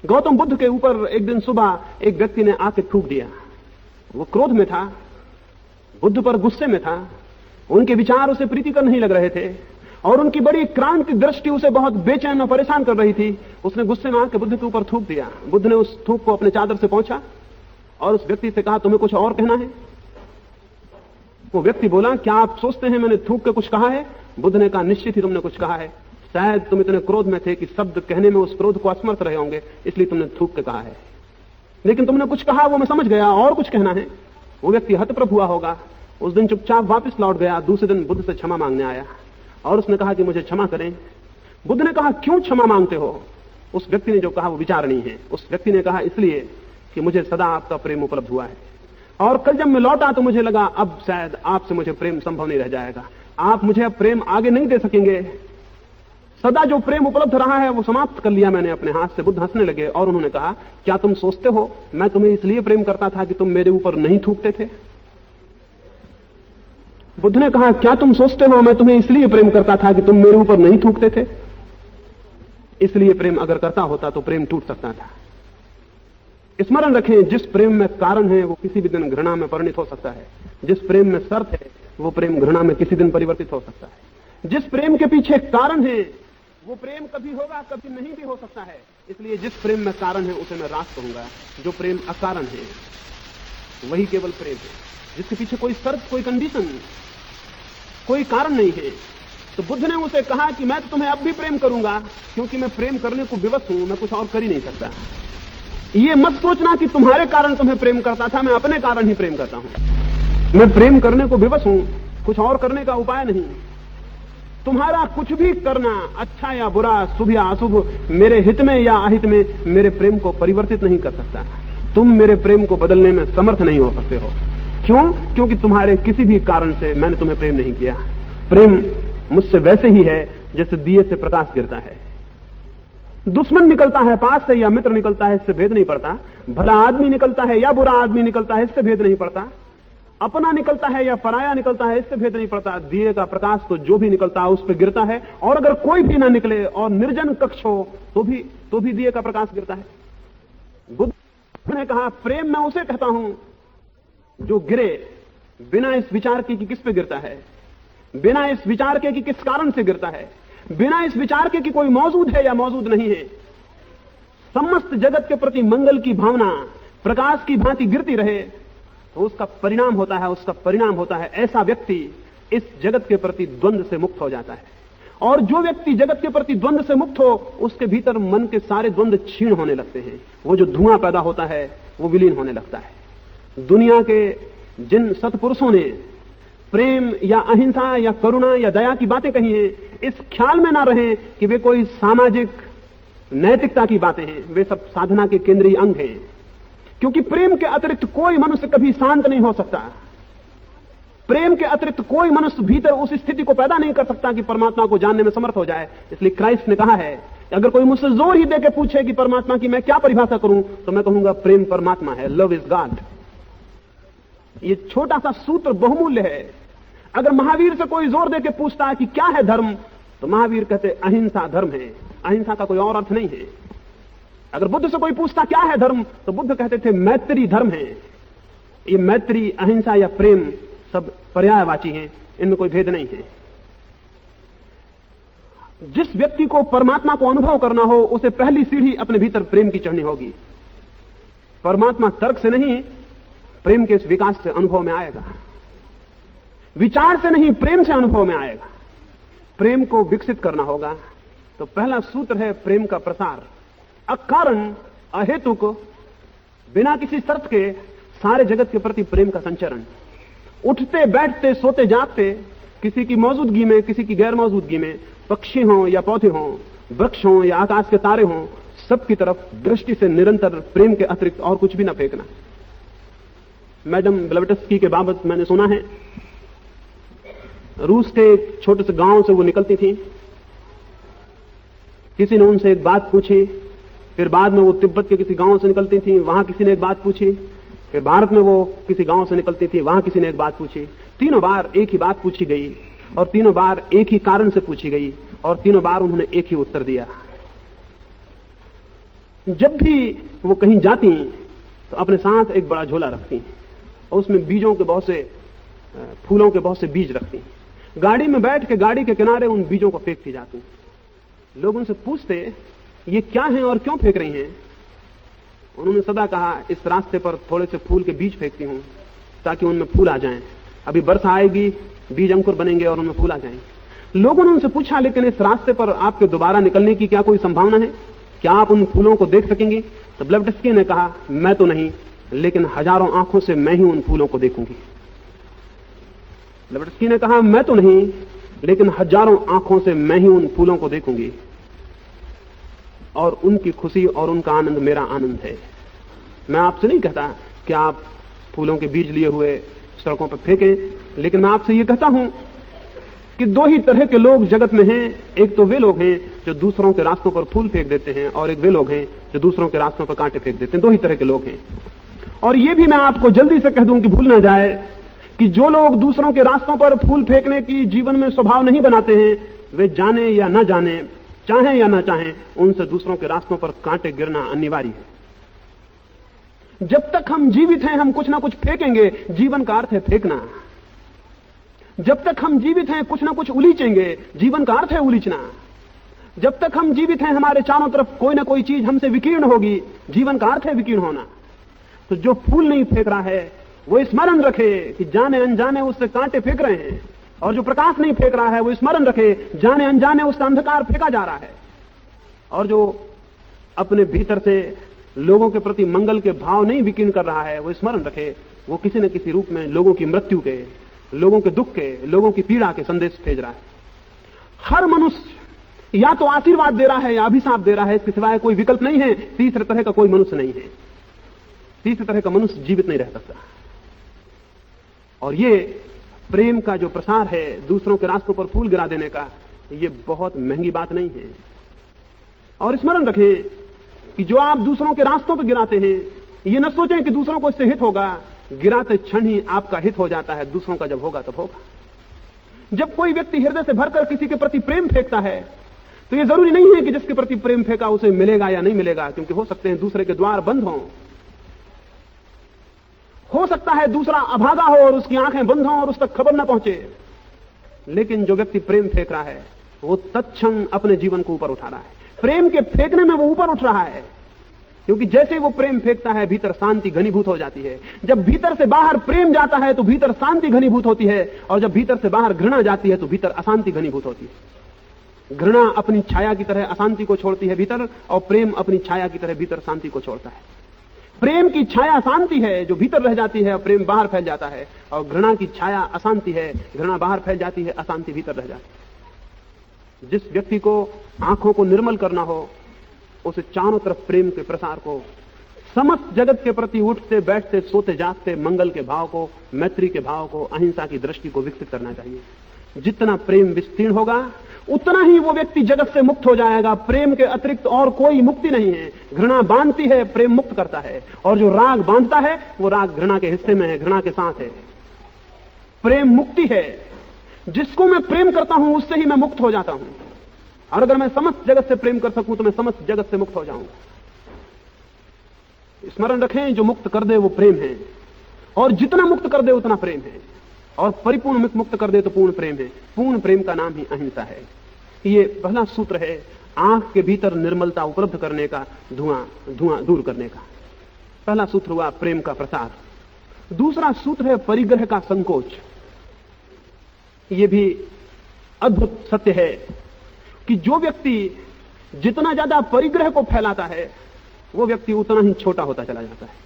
गौतम बुद्ध के ऊपर एक दिन सुबह एक व्यक्ति ने आके थूक दिया। वो क्रोध में था, बुद्ध पर गुस्से में था, उनके विचार उसे प्रीतिकर नहीं लग रहे थे और उनकी बड़ी क्रांति दृष्टि उसे बहुत बेचैन और परेशान कर रही थी। उसने गुस्से में आके बुद्ध के ऊपर थूक दिया। बुद्ध ने उस थूक को अपने चादर से पोंछा और उस व्यक्ति से कहा, तुम्हें कुछ और कहना है? वो व्यक्ति बोला, क्या आप सोचते हैं मैंने थूक के कुछ कहा है? बुद्ध ने कहा, निश्चित ही तुमने कुछ कहा है। शायद तुम इतने क्रोध में थे कि शब्द कहने में उस क्रोध को असमर्थ रहे होंगे, इसलिए तुमने थूक के कहा है। लेकिन तुमने कुछ कहा वो मैं समझ गया, और कुछ कहना है? वो व्यक्ति हतप्रभ हुआ होगा। उस दिन चुपचाप वापस लौट गया। दूसरे दिन बुद्ध से क्षमा मांगने आया और उसने कहा कि मुझे क्षमा करें। बुद्ध ने कहा, क्यों क्षमा मांगते हो? उस व्यक्ति ने जो कहा वो विचारणीय है। उस व्यक्ति ने कहा, इसलिए कि मुझे सदा आपका प्रेम उपलब्ध हुआ है और कल जब मैं लौटा तो मुझे लगा अब शायद आपसे मुझे प्रेम संभव नहीं रह जाएगा। आप मुझे अब प्रेम आगे नहीं दे सकेंगे। सदा जो प्रेम उपलब्ध रहा है वो समाप्त कर लिया मैंने अपने हाथ से। बुद्ध हंसने लगे और उन्होंने कहा, क्या तुम सोचते हो मैं तुम्हें इसलिए प्रेम करता था कि तुम मेरे ऊपर नहीं थूकते थे? बुद्ध ने कहा, क्या तुम सोचते हो मैं तुम्हें इसलिए प्रेम करता था कि तुम मेरे ऊपर नहीं थूकते थे? इसलिए प्रेम अगर करता होता तो प्रेम टूट सकता था। स्मरण रखें, जिस प्रेम में कारण है वो किसी भी दिन घृणा में परिणत हो सकता है। जिस प्रेम में शर्त है वो प्रेम घृणा में किसी दिन परिवर्तित हो सकता है। जिस प्रेम के पीछे कारण है वो प्रेम कभी होगा कभी नहीं भी हो सकता है। इसलिए जिस प्रेम में कारण है उसे मैं रास कहूंगा। जो प्रेम अकारण है वही केवल प्रेम है, जिसके पीछे कोई शर्त, कोई कंडीशन, कोई कारण नहीं है। तो बुद्ध ने उसे कहा कि मैं तो तुम्हें अब भी प्रेम करूंगा क्योंकि मैं प्रेम करने को विवश हूं, मैं कुछ और कर ही नहीं सकता। ये मत सोचना कि तुम्हारे कारण तुम्हें प्रेम करता था, मैं अपने कारण ही प्रेम करता हूं। मैं प्रेम करने को विवश हूं, कुछ और करने का उपाय नहीं। तुम्हारा कुछ भी करना, अच्छा या बुरा, शुभ या अशुभ, मेरे हित में या अहित में, मेरे प्रेम को परिवर्तित नहीं कर सकता। तुम मेरे प्रेम को बदलने में समर्थ नहीं हो सकते हो। क्यों? क्योंकि तुम्हारे किसी भी कारण से मैंने तुम्हें प्रेम नहीं किया। प्रेम मुझसे वैसे ही है जैसे दिए से प्रकाश गिरता है। दुश्मन निकलता है पास से या मित्र निकलता है, इससे भेद नहीं पड़ता। भला आदमी निकलता है या बुरा आदमी निकलता है, इससे भेद नहीं पड़ता। अपना निकलता है या पराया निकलता है, इससे भेद नहीं पड़ता। दिए का प्रकाश तो जो भी निकलता है उस पर गिरता है, और अगर कोई भी ना निकले और निर्जन कक्ष हो तो भी दिए का प्रकाश गिरता है। बुद्ध ने कहा, प्रेम मैं उसे कहता हूं जो गिरे बिना इस विचार के कि किस पे गिरता है, बिना इस विचार के कि किस कारण से गिरता है, बिना इस विचार के कि कोई मौजूद है या मौजूद नहीं है। समस्त जगत के प्रति मंगल की भावना प्रकाश की भांति गिरती रहे तो उसका परिणाम होता है ऐसा व्यक्ति इस जगत के प्रति द्वंद्व से मुक्त हो जाता है। और जो व्यक्ति जगत के प्रति द्वंद्व से मुक्त हो उसके भीतर मन के सारे द्वंद्व क्षीण होने लगते हैं। वो जो धुआं पैदा होता है वो विलीन होने लगता है। दुनिया के जिन सत्पुरुषों ने प्रेम या अहिंसा या करुणा या दया की बातें कही हैं, इस ख्याल में ना रहे कि वे कोई सामाजिक नैतिकता की बातें हैं। वे सब साधना के केंद्रीय अंग हैं, क्योंकि प्रेम के अतिरिक्त कोई मनुष्य कभी शांत नहीं हो सकता। प्रेम के अतिरिक्त कोई मनुष्य भीतर उस स्थिति को पैदा नहीं कर सकता कि परमात्मा को जानने में समर्थ हो जाए। इसलिए क्राइस्ट ने कहा है, अगर कोई मुझसे जोर ही देके पूछे कि परमात्मा की मैं क्या परिभाषा करूं, तो मैं कहूंगा प्रेम परमात्मा है, लव इज गॉड। ये छोटा सा सूत्र बहुमूल्य है। अगर महावीर से कोई जोर देके पूछता है कि क्या है धर्म, तो महावीर कहते अहिंसा धर्म है। अहिंसा का कोई और अर्थ नहीं है। अगर बुद्ध से कोई पूछता क्या है धर्म, तो बुद्ध कहते थे मैत्री धर्म है। ये मैत्री, अहिंसा या प्रेम सब पर्यायवाची हैं, इनमें कोई भेद नहीं है। जिस व्यक्ति को परमात्मा को अनुभव करना हो उसे पहली सीढ़ी अपने भीतर प्रेम की चढ़नी होगी। परमात्मा तर्क से नहीं, प्रेम के इस विकास से अनुभव में आएगा। विचार से नहीं, प्रेम से अनुभव में आएगा। प्रेम को विकसित करना होगा तो पहला सूत्र है प्रेम का प्रसार। अकारण, अहेतुक, बिना किसी शर्त के सारे जगत के प्रति प्रेम का संचरण। उठते बैठते सोते जागते, किसी की मौजूदगी में किसी की गैर मौजूदगी में, पक्षी हों या पौधे हों, वृक्ष हों या आकाश के तारे हों, सबकी तरफ दृष्टि से निरंतर प्रेम के अतिरिक्त और कुछ भी ना फेंकना। मैडम ब्लेवाट्स्की के बाबत मैंने सुना है, रूस के एक छोटे से गांव से वो निकलती थी। किसी ने उनसे एक बात पूछी, फिर बाद में वो तिब्बत के किसी गांव से निकलती थी, वहां किसी ने एक बात पूछी, फिर भारत में वो किसी गांव से निकलती थी, वहां किसी ने एक बात पूछी। तीनों बार एक ही बात पूछी गई, और तीनों बार एक ही कारण से पूछी गई और तीनों बार उन्होंने एक ही उत्तर दिया। जब भी वो कहीं जाती तो अपने साथ एक बड़ा झोला रखती और उसमें बीजों के बहुत से, फूलों के बहुत से बीज रखती। गाड़ी में बैठ के गाड़ी के किनारे उन बीजों को फेंकती जाती। लोग उनसे पूछते ये क्या है और क्यों फेंक रही हैं? उन्होंने सदा कहा इस रास्ते पर थोड़े से फूल के बीज फेंकती हूं ताकि उनमें फूल आ जाएं। अभी वर्षा आएगी, बीज अंकुर बनेंगे और उनमें फूल आ जाएंगे। लोगों ने उनसे पूछा लेकिन इस रास्ते पर आपके दोबारा निकलने की क्या कोई संभावना है? क्या आप उन फूलों को देख सकेंगी? तो ब्लेवटस्की ने कहा मैं तो नहीं, लेकिन हजारों आंखों से मैं ही उन फूलों को देखूंगी। ब्लेवटस्की ने कहा मैं तो नहीं, लेकिन हजारों आंखों से मैं ही उन फूलों को देखूंगी और उनकी खुशी और उनका आनंद मेरा आनंद है। मैं आपसे नहीं कहता कि आप फूलों के बीज लिए हुए सड़कों पर फेंकें, लेकिन मैं आपसे यह कहता हूं कि दो ही तरह के लोग जगत में हैं। एक तो वे लोग हैं जो दूसरों के रास्तों पर फूल फेंक देते हैं और एक वे लोग हैं जो दूसरों के रास्तों पर कांटे फेंक देते हैं। दो ही तरह के लोग हैं। और यह भी मैं आपको जल्दी से कह दूं कि भूल ना जाए कि जो लोग दूसरों के रास्तों पर फूल फेंकने की जीवन में स्वभाव नहीं बनाते हैं, वे जाने या न जाने, चाहें या ना चाहें, उनसे दूसरों के रास्तों पर कांटे गिरना अनिवार्य है। जब तक हम जीवित हैं हम कुछ ना कुछ फेंकेंगे। जीवन का अर्थ है फेंकना। जब तक हम जीवित हैं कुछ ना कुछ उलीचेंगे। जीवन का अर्थ है उलीचना। जब तक हम जीवित हैं हमारे चारों तरफ कोई ना कोई चीज हमसे विकीर्ण होगी। जीवन का अर्थ है विकीर्ण होना। तो जो फूल नहीं फेंक रहा है वो स्मरण रखे कि जाने अनजाने उससे कांटे फेंक रहे हैं, और जो प्रकाश नहीं फेंक रहा है वो स्मरण रखे जाने अनजाने उससे अंधकार फेंका जा रहा है। और जो अपने भीतर से लोगों के प्रति मंगल के भाव नहीं विकीर्ण कर रहा है वो स्मरण रखे वो किसी न किसी रूप में लोगों की मृत्यु के, लोगों के दुख के, लोगों की पीड़ा के संदेश भेज रहा है। हर मनुष्य या तो आशीर्वाद दे रहा है या अभिशाप दे रहा है, इसके सिवाय कोई विकल्प नहीं है। तीसरे तरह का कोई मनुष्य नहीं है। तीसरे तरह का मनुष्य जीवित नहीं रह सकता। और ये प्रेम का जो प्रसार है दूसरों के रास्तों पर फूल गिरा देने का, ये बहुत महंगी बात नहीं है। और स्मरण रखें कि जो आप दूसरों के रास्तों पर गिराते हैं, ये न सोचें कि दूसरों को इससे हित होगा। गिराते क्षण ही आपका हित हो जाता है। दूसरों का जब होगा तब होगा। जब कोई व्यक्ति हृदय से भरकर किसी के प्रति प्रेम फेंकता है तो ये जरूरी नहीं है कि जिसके प्रति प्रेम फेंका उसे मिलेगा या नहीं मिलेगा, क्योंकि हो सकते हैं दूसरे के द्वार बंद हों। हो सकता है दूसरा अभागा हो और उसकी आंखें बंद हों और उस तक खबर न पहुंचे। लेकिन जो व्यक्ति प्रेम फेंक रहा है वो तत्क्षण अपने जीवन को ऊपर उठा रहा है। प्रेम के फेंकने में वो ऊपर उठ रहा है, क्योंकि जैसे वो प्रेम फेंकता है भीतर शांति घनीभूत हो जाती है। जब भीतर से बाहर प्रेम जाता है तो भीतर शांति घनीभूत होती है, और जब भीतर से बाहर घृणा जाती है तो भीतर अशांति घनीभूत होती है। घृणा अपनी छाया की तरह अशांति को छोड़ती है भीतर, और प्रेम अपनी छाया की तरह भीतर शांति को छोड़ता है। प्रेम की छाया शांति है जो भीतर रह जाती है और प्रेम बाहर फैल जाता है, और घृणा की छाया अशांति है, घृणा बाहर फैल जाती है, अशांति भीतर रह जाती है। जिस व्यक्ति को आंखों को निर्मल करना हो उसे चारों तरफ प्रेम के प्रसार को, समस्त जगत के प्रति उठते बैठते सोते जागते मंगल के भाव को, मैत्री के भाव को, अहिंसा की दृष्टि को विकसित करना चाहिए। जितना प्रेम विस्तीर्ण होगा उतना ही वो व्यक्ति जगत से मुक्त हो जाएगा। प्रेम के अतिरिक्त और कोई मुक्ति नहीं है। घृणा बांधती है, प्रेम मुक्त करता है, और जो राग बांधता है वो राग घृणा के हिस्से में है, घृणा के साथ है। प्रेम मुक्ति है। जिसको मैं प्रेम करता हूं उससे ही मैं मुक्त हो जाता हूं, और अगर मैं समस्त जगत से प्रेम कर सकूं तो मैं समस्त जगत से मुक्त हो जाऊंगा। स्मरण रखें जो मुक्त कर दे वो प्रेम है, और जितना मुक्त कर दे उतना प्रेम है, और परिपूर्ण मुक्त कर दे तो पूर्ण प्रेम है। पूर्ण प्रेम का नाम ही अहिंसा है। ये पहला सूत्र है आंख के भीतर निर्मलता उपलब्ध करने का, धुआं दूर करने का। पहला सूत्र हुआ प्रेम का प्रसार। दूसरा सूत्र है परिग्रह का संकोच। ये भी अद्भुत सत्य है कि जो व्यक्ति जितना ज्यादा परिग्रह को फैलाता है वो व्यक्ति उतना ही छोटा होता चला जाता है।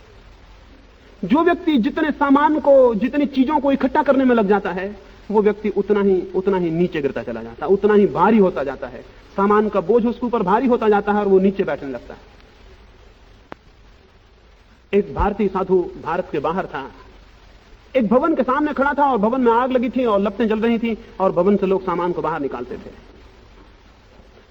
जो व्यक्ति जितने सामान को, जितनी चीजों को इकट्ठा करने में लग जाता है वो व्यक्ति उतना ही नीचे गिरता चला जाता है, उतना ही भारी होता जाता है। सामान का बोझ उसके ऊपर भारी होता जाता है और वो नीचे बैठने लगता है। एक भारतीय साधु भारत के बाहर था, एक भवन के सामने खड़ा था और भवन में आग लगी थी और लपटें जल रही थी, और भवन से लोग सामान को बाहर निकालते थे।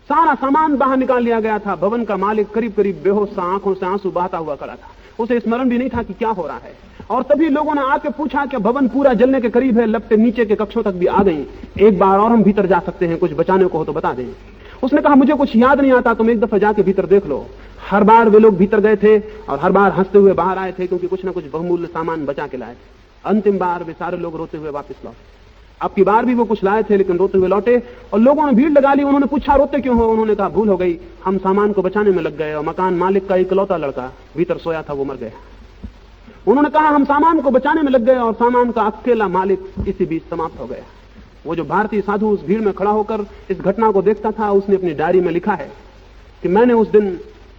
सारा सामान बाहर निकाल लिया गया था। भवन का मालिक करीब करीब बेहोश सा, आंखों से आंसू बहाता हुआ खड़ा था। उसे स्मरण भी नहीं था कि क्या हो रहा है। और तभी लोगों ने आके पूछा कि भवन पूरा जलने के करीब है, लपटें नीचे के कक्षों तक भी आ गई। एक बार और हम भीतर जा सकते हैं, कुछ बचाने को हो तो बता दें। उसने कहा मुझे कुछ याद नहीं आता, तुम एक दफा जाके भीतर देख लो। हर बार वे लोग भीतर गए थे और हर बार हंसते हुए बाहर आए थे, क्योंकि कुछ ना कुछ बहुमूल्य सामान बचा के लाए थे। अंतिम बार वे सारे लोग रोते हुए वापस लौटे। अब की बार भी वो कुछ लाए थे लेकिन रोते हुए लौटे, और लोगों ने भीड़ लगा ली। उन्होंने पूछा रोते क्यों हो? उन्होंने कहा भूल हो गई, हम सामान को बचाने में लग गए और मकान मालिक का इकलौता लड़का भीतर सोया था, वो मर गया। उन्होंने कहा हम सामान को बचाने में लग गए और सामान का अकेला मालिक इसी बीच समाप्त हो गया। वो जो भारतीय साधु उस भीड़ में खड़ा होकर इस घटना को देखता था, उसने अपनी डायरी में लिखा है कि मैंने उस दिन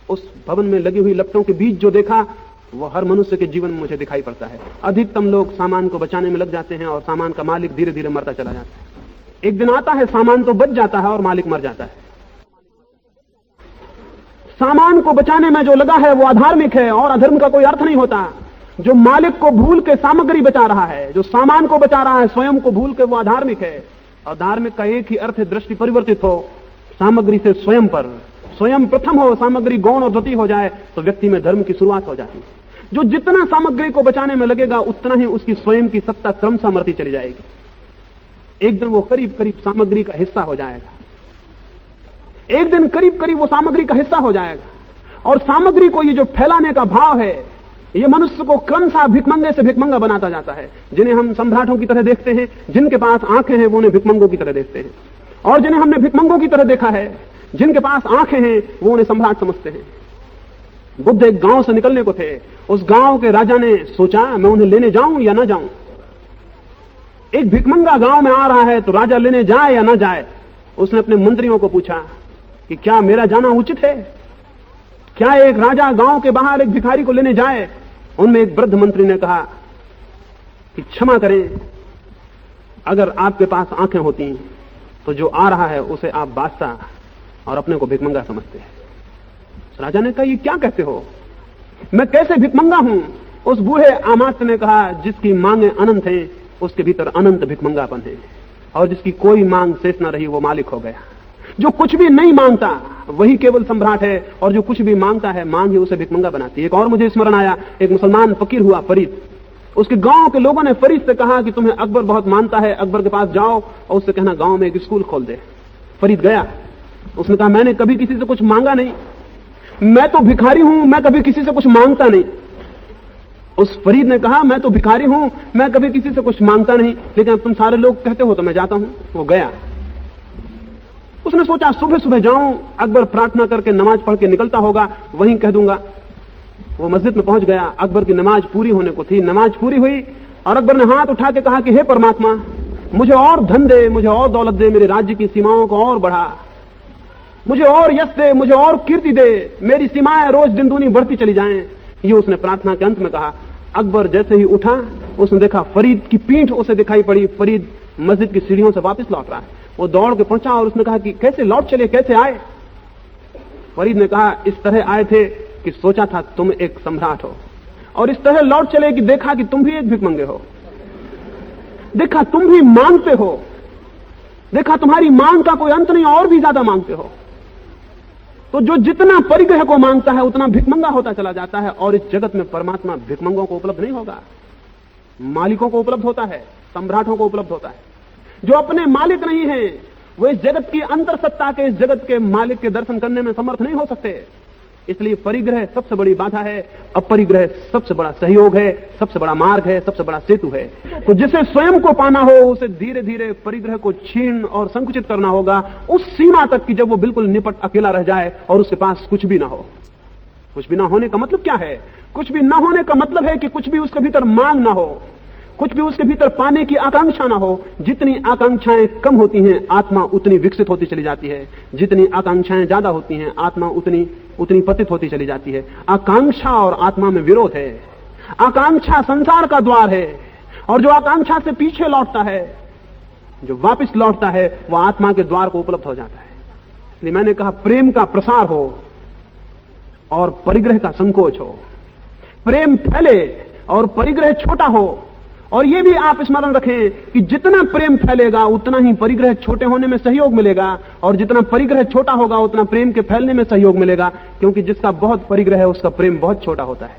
उस भवन में लगी हुई लपटों के बीच जो देखा, वो हर मनुष्य के जीवन में मुझे दिखाई पड़ता है। अधिकतम लोग सामान को बचाने में लग जाते हैं और सामान का मालिक धीरे धीरे मरता चला जाता है। एक दिन आता है सामान तो बच जाता है और मालिक मर जाता है। सामान को बचाने में जो लगा है वो अधार्मिक है और अधर्म का कोई अर्थ नहीं होता। जो मालिक को भूल के सामग्री बचा रहा है, जो सामान को बचा रहा है स्वयं को भूल के, वो अधार्मिक है। और धार्मिक का एक ही अर्थ है दृष्टि परिवर्तित हो सामग्री से स्वयं पर, स्वयं प्रथम हो, सामग्री गौण और द्वितीय हो जाए तो व्यक्ति में धर्म की शुरुआत हो जाती है। जो जितना सामग्री को बचाने में लगेगा उतना ही उसकी स्वयं की सत्ता क्रमशः मरती चली जाएगी। एक दिन वो करीब करीब सामग्री का हिस्सा हो जाएगा, एक दिन करीब करीब वो सामग्री का हिस्सा हो जाएगा। और सामग्री को ये जो फैलाने का भाव है, ये मनुष्य को क्रमशः भिखमंगे से भिखमंगा बनाता जाता है। जिन्हें हम सम्राटों की तरह देखते हैं, जिनके पास आंखें हैं वो उन्हें भिखमंगों की तरह देखते हैं, और जिन्हें हमने भिखमंगों की तरह देखा है, जिनके पास आंखें हैं वो उन्हें सम्राट समझते हैं। बुद्ध एक गांव से निकलने को थे। उस गांव के राजा ने सोचा मैं उन्हें लेने जाऊं या ना जाऊं। एक भिखमंगा गांव में आ रहा है तो राजा लेने जाए या ना जाए। उसने अपने मंत्रियों को पूछा कि क्या मेरा जाना उचित है? क्या एक राजा गांव के बाहर एक भिखारी को लेने जाए? उनमें एक वृद्ध मंत्री ने कहा कि क्षमा करें, अगर आपके पास आंखें होती तो जो आ रहा है उसे आप बादशाह और अपने को भिखमंगा समझते हैं। राजा ने कहा ये क्या कहते हो, मैं कैसे भिखमंगा हूं? उस बूढ़े आमात्य ने कहा जिसकी मांगे अनंत हैं उसके भीतर अनंत भिखमंगापन है, और जिसकी कोई मांग शेष न रही वो मालिक हो गया। जो कुछ भी नहीं मांगता वही केवल सम्राट है, और जो कुछ भी मांगता है मांग ही उसे भिखमंगा बनाती है। एक और मुझे स्मरण आया, एक मुसलमान फकीर हुआ फरीद। उसके गांव के लोगों ने फरीद से कहा कि तुम्हें अकबर बहुत मानता है, अकबर के पास जाओ और उससे कहना गांव में एक स्कूल खोल दे। फरीद गया, उसने कहा मैंने कभी किसी से कुछ मांगा नहीं, मैं तो भिखारी हूं, मैं कभी किसी से कुछ मांगता नहीं। उस फरीद ने कहा मैं तो भिखारी हूं, मैं कभी किसी से कुछ मांगता नहीं, लेकिन अब तुम सारे लोग कहते हो तो मैं जाता हूं। वो गया। उसने सोचा सुबह सुबह जाऊं, अकबर प्रार्थना करके नमाज पढ़ के निकलता होगा, वहीं कह दूंगा। वो मस्जिद में पहुंच गया, अकबर की नमाज पूरी होने को थी। नमाज पूरी हुई और अकबर ने हाथ उठा के कहा कि हे परमात्मा, मुझे और धन दे, मुझे और दौलत दे, मेरे राज्य की सीमाओं को और बढ़ा, मुझे और यश दे, मुझे और कीर्ति दे, मेरी सीमाएं रोज दिन दूनी बढ़ती चली जाएं। ये उसने प्रार्थना के अंत में कहा। अकबर जैसे ही उठा उसने देखा फरीद की पीठ उसे दिखाई पड़ी। फरीद मस्जिद की सीढ़ियों से वापस लौट रहा है। वो दौड़ के पहुंचा और उसने कहा कि कैसे लौट चले, कैसे आए? फरीद ने कहा इस तरह आए थे कि सोचा था तुम एक सम्राट हो, और इस तरह लौट चले कि देखा कि तुम भी एक भिखमंगे हो, देखा तुम भी मांगते हो, देखा तुम्हारी मांग का कोई अंत नहीं, और भी ज्यादा मांगते हो। तो जो जितना परिग्रह को मांगता है उतना भिखमंगा होता चला जाता है। और इस जगत में परमात्मा भिखमंगों को उपलब्ध नहीं होगा, मालिकों को उपलब्ध होता है, सम्राटों को उपलब्ध होता है। जो अपने मालिक नहीं है वो इस जगत की अंतर सत्ता के, इस जगत के मालिक के दर्शन करने में समर्थ नहीं हो सकते। इसलिए परिग्रह सबसे बड़ी बाधा है, अपरिग्रह सबसे बड़ा सहयोग है, सबसे बड़ा मार्ग है, सबसे बड़ा सेतु है। तो जिसे स्वयं को पाना हो उसे धीरे धीरे परिग्रह को छीन और संकुचित करना होगा, उस सीमा तक कि जब वो बिल्कुल निपट अकेला रह जाए और उसके पास कुछ भी ना हो। कुछ भी ना होने का मतलब क्या है? कुछ भी ना होने का मतलब है कि कुछ भी उसके भीतर मांग ना हो, कुछ भी उसके भीतर पाने की आकांक्षा ना हो। जितनी आकांक्षाएं कम होती हैं आत्मा उतनी विकसित होती चली जाती है, जितनी आकांक्षाएं ज्यादा होती हैं आत्मा उतनी पतित होती चली जाती है। आकांक्षा और आत्मा में विरोध है। आकांक्षा संसार का द्वार है, और जो आकांक्षा से पीछे लौटता है, जो वापस लौटता है, वह आत्मा के द्वार को उपलब्ध हो जाता है। इसलिए मैंने कहा प्रेम का प्रसार हो और परिग्रह का संकोच हो, प्रेम फैले और परिग्रह छोटा हो। और यह भी आप स्मरण रखें कि जितना प्रेम फैलेगा उतना ही परिग्रह छोटे होने में सहयोग मिलेगा, और जितना परिग्रह छोटा होगा उतना प्रेम के फैलने में सहयोग मिलेगा, क्योंकि जिसका बहुत परिग्रह है उसका प्रेम बहुत छोटा होता है।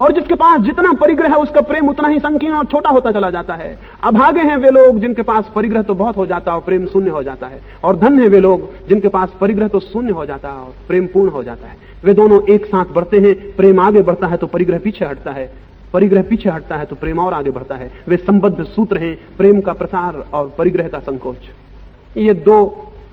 और जिसके पास जितना परिग्रह है उसका प्रेम उतना ही संकीर्ण और छोटा होता चला जाता है। अभागे हैं वे लोग जिनके पास परिग्रह तो बहुत हो जाता है और प्रेम शून्य हो जाता है, और धन्य है वे लोग जिनके पास परिग्रह तो शून्य हो जाता है और प्रेम पूर्ण हो जाता है। वे दोनों एक साथ बढ़ते हैं, प्रेम आगे बढ़ता है तो परिग्रह पीछे हटता है, परिग्रह पीछे हटता है तो प्रेम और आगे बढ़ता है। वे संबद्ध सूत्र हैं, प्रेम का प्रसार और परिग्रह का संकोच। ये दो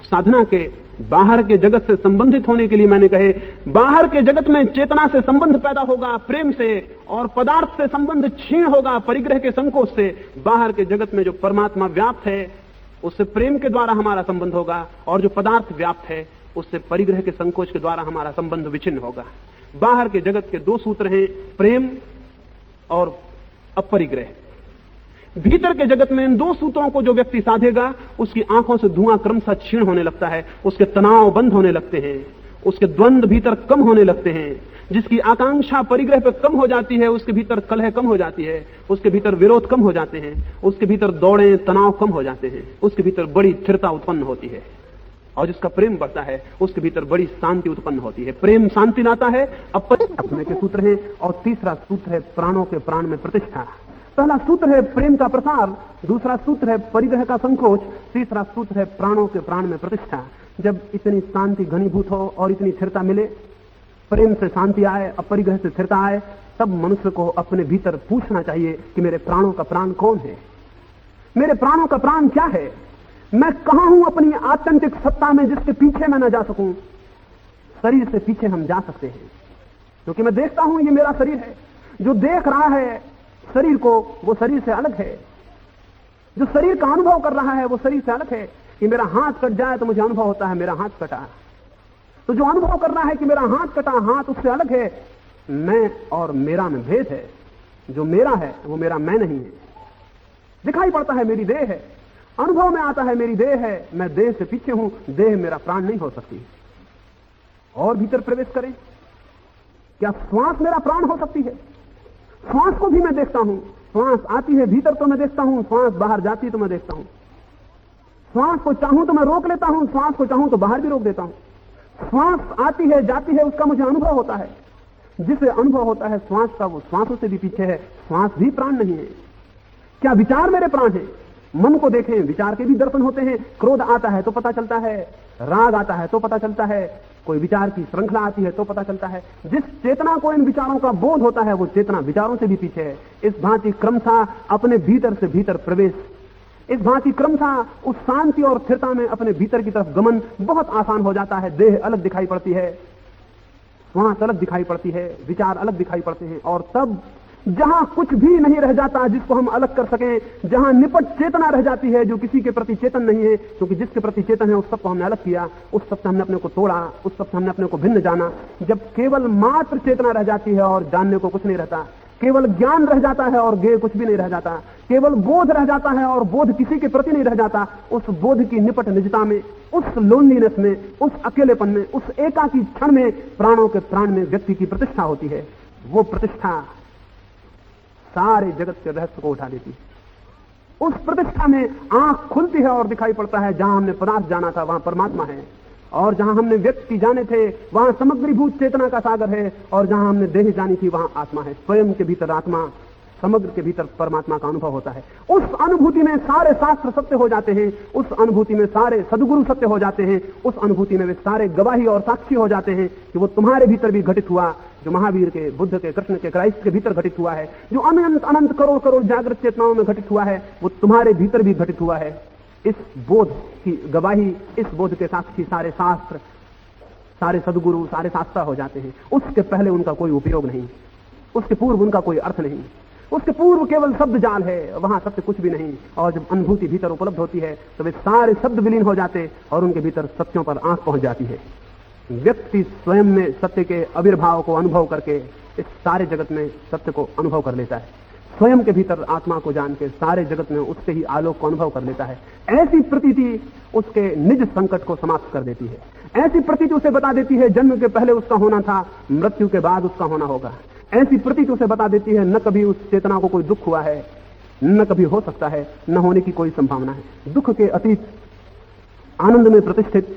साधना के बाहर के जगत से संबंधित होने के लिए मैंने कहे, बाहर के जगत में चेतना से संबंध पैदा होगा प्रेम से, और पदार्थ से संबंध क्षीण होगा परिग्रह के संकोच से। बाहर के जगत में जो परमात्मा व्याप्त है उससे प्रेम के द्वारा हमारा संबंध होगा, और जो पदार्थ व्याप्त है उससे परिग्रह के संकोच के द्वारा हमारा संबंध विच्छिन्न होगा। बाहर के जगत के दो सूत्र हैं, प्रेम और अपरिग्रह। भीतर के जगत में इन दो सूत्रों को जो व्यक्ति साधेगा उसकी आंखों से धुआं क्रमशः क्षीण होने लगता है, उसके तनाव बंद होने लगते हैं, उसके द्वंद्व भीतर कम होने लगते हैं। जिसकी आकांक्षा परिग्रह पर कम हो जाती है उसके भीतर कलह कम हो जाती है, उसके भीतर विरोध कम हो जाते हैं, उसके भीतर दौड़े तनाव कम हो जाते हैं, उसके भीतर बड़ी स्थिरता उत्पन्न होती है। और जिसका प्रेम बढ़ता है उसके भीतर बड़ी शांति उत्पन्न होती है। प्रेम शांति लाता है, अपने के सूत्र है। और तीसरा सूत्र है प्राणों के प्राण में प्रतिष्ठा। पहला सूत्र है प्रेम का प्रसार, दूसरा सूत्र है परिग्रह का संकोच, तीसरा सूत्र है प्राणों के प्राण में प्रतिष्ठा। जब इतनी शांति घनीभूत हो और इतनी स्थिरता मिले, प्रेम से शांति आए, अपरिग्रह से स्थिरता आए, तब मनुष्य को अपने भीतर पूछना चाहिए कि मेरे प्राणों का प्राण कौन है, मेरे प्राणों का प्राण क्या है, मैं कहां हूं अपनी आत्यंतिक सत्ता में जिसके पीछे मैं न जा सकूं। शरीर से पीछे हम जा सकते हैं, क्योंकि मैं देखता हूं ये मेरा शरीर है। जो देख रहा है शरीर को वो शरीर से अलग है, जो शरीर का अनुभव कर रहा है वो शरीर से अलग है। कि मेरा हाथ कट जाए तो मुझे अनुभव होता है मेरा हाथ कटा, तो जो अनुभव कर रहा है कि मेरा हाथ कटा, हाथ उससे अलग है। मैं और मेरा में भेद है, जो मेरा है वो मेरा मैं नहीं है। दिखाई पड़ता है मेरी देह है, अनुभव में आता है मेरी देह है, मैं देह से पीछे हूं, देह मेरा प्राण नहीं हो सकती। और भीतर प्रवेश करें, क्या श्वास मेरा प्राण हो सकती है? श्वास को भी मैं देखता हूं, श्वास आती है भीतर तो मैं देखता हूं, श्वास बाहर जाती है तो मैं देखता हूं। श्वास को चाहूं तो मैं रोक लेता हूं, श्वास को चाहूं तो बाहर भी रोक देता हूं। श्वास आती है जाती है उसका मुझे अनुभव होता है। जिसे अनुभव होता है श्वास का वो श्वासों से भी पीछे है, श्वास भी प्राण नहीं है। क्या विचार मेरे प्राण है? मन को देखें, विचार के भी दर्शन होते हैं। क्रोध आता है तो पता चलता है, राग आता है तो पता चलता है, कोई विचार की श्रृंखला आती है तो पता चलता है। जिस चेतना को इन विचारों का बोध होता है वो चेतना विचारों से भी पीछे है। इस भांति क्रमशः अपने भीतर से भीतर प्रवेश, इस भांति क्रमशः उस शांति और स्थिरता में अपने भीतर की तरफ गमन बहुत आसान हो जाता है। देह अलग दिखाई पड़ती है, श्वास अलग दिखाई पड़ती है, विचार अलग दिखाई पड़ते हैं। और तब जहां कुछ भी नहीं रह जाता जिसको हम अलग कर सकें, जहां निपट चेतना रह जाती है जो किसी के प्रति चेतन नहीं है, क्योंकि जिसके प्रति चेतन है उस सब को हमने अलग किया, उस सब से हमने अपने को तोड़ा, उस सब से हमने अपने को भिन्न जाना। जब केवल मात्र चेतना रह जाती है और जानने को कुछ नहीं रहता, केवल ज्ञान रह जाता है और ज्ञेय कुछ भी नहीं रह जाता, केवल बोध रह जाता है और बोध किसी के प्रति नहीं रह जाता, उस बोध की निपट निजता में, उस लोनलीनेस में, उस अकेलेपन में, उस एकाकी क्षण में प्राणों के प्राण में व्यक्ति की प्रतिष्ठा होती है। वो प्रतिष्ठा सारे जगत के रहस्य को उठा देती है। उस प्रतिष्ठा में आंख खुलती है और दिखाई पड़ता है जहां हमने पदार्थ जाना था वहां परमात्मा है, और जहां हमने व्यक्ति जाने थे वहां समग्रीभूत चेतना का सागर है, और जहां हमने देह जानी थी वहां आत्मा है। स्वयं के भीतर आत्मा, समग्र के भीतर परमात्मा का अनुभव होता है। उस अनुभूति में सारे शास्त्र सत्य हो जाते हैं, उस अनुभूति में सारे सदगुरु सत्य हो जाते हैं, उस अनुभूति में वे सारे गवाही और साक्षी हो जाते हैं कि वो तुम्हारे भीतर भी घटित हुआ, जो महावीर के, बुद्ध के, कृष्ण के, क्राइस्ट के भीतर घटित हुआ है, जो अनंत अनंत करोड़ करोड़ जागृत चेतनाओं में घटित हुआ है, वो तुम्हारे भीतर भी घटित हुआ है। इस बोध की गवाही, इस बोध के साक्षी सारे शास्त्र, सारे सदगुरु, सारे शास्त्र हो जाते हैं। उसके पहले उनका कोई उपयोग नहीं, उसके पूर्व उनका कोई अर्थ नहीं, उसके पूर्व केवल शब्द जाल है, वहां सत्य कुछ भी नहीं। और जब अनुभूति भीतर उपलब्ध होती है तो वे सारे शब्द विलीन हो जाते और उनके भीतर सत्यों पर आंख पहुंच जाती है। व्यक्ति स्वयं में सत्य के आविर्भाव को अनुभव करके इस सारे जगत में सत्य को अनुभव कर लेता है। स्वयं के भीतर आत्मा को जान के सारे जगत में उससे ही आलोक को अनुभव कर लेता है। ऐसी प्रतीति उसके निज संकट को समाप्त कर देती है। ऐसी प्रतीति उसे बता देती है जन्म के पहले उसका होना था, मृत्यु के बाद उसका होना होगा। ऐसी प्रतीति उसे बता देती है न कभी उस चेतना को कोई दुख हुआ है, न कभी हो सकता है, न होने की कोई संभावना है। दुख के अतीत, आनंद में प्रतिष्ठित,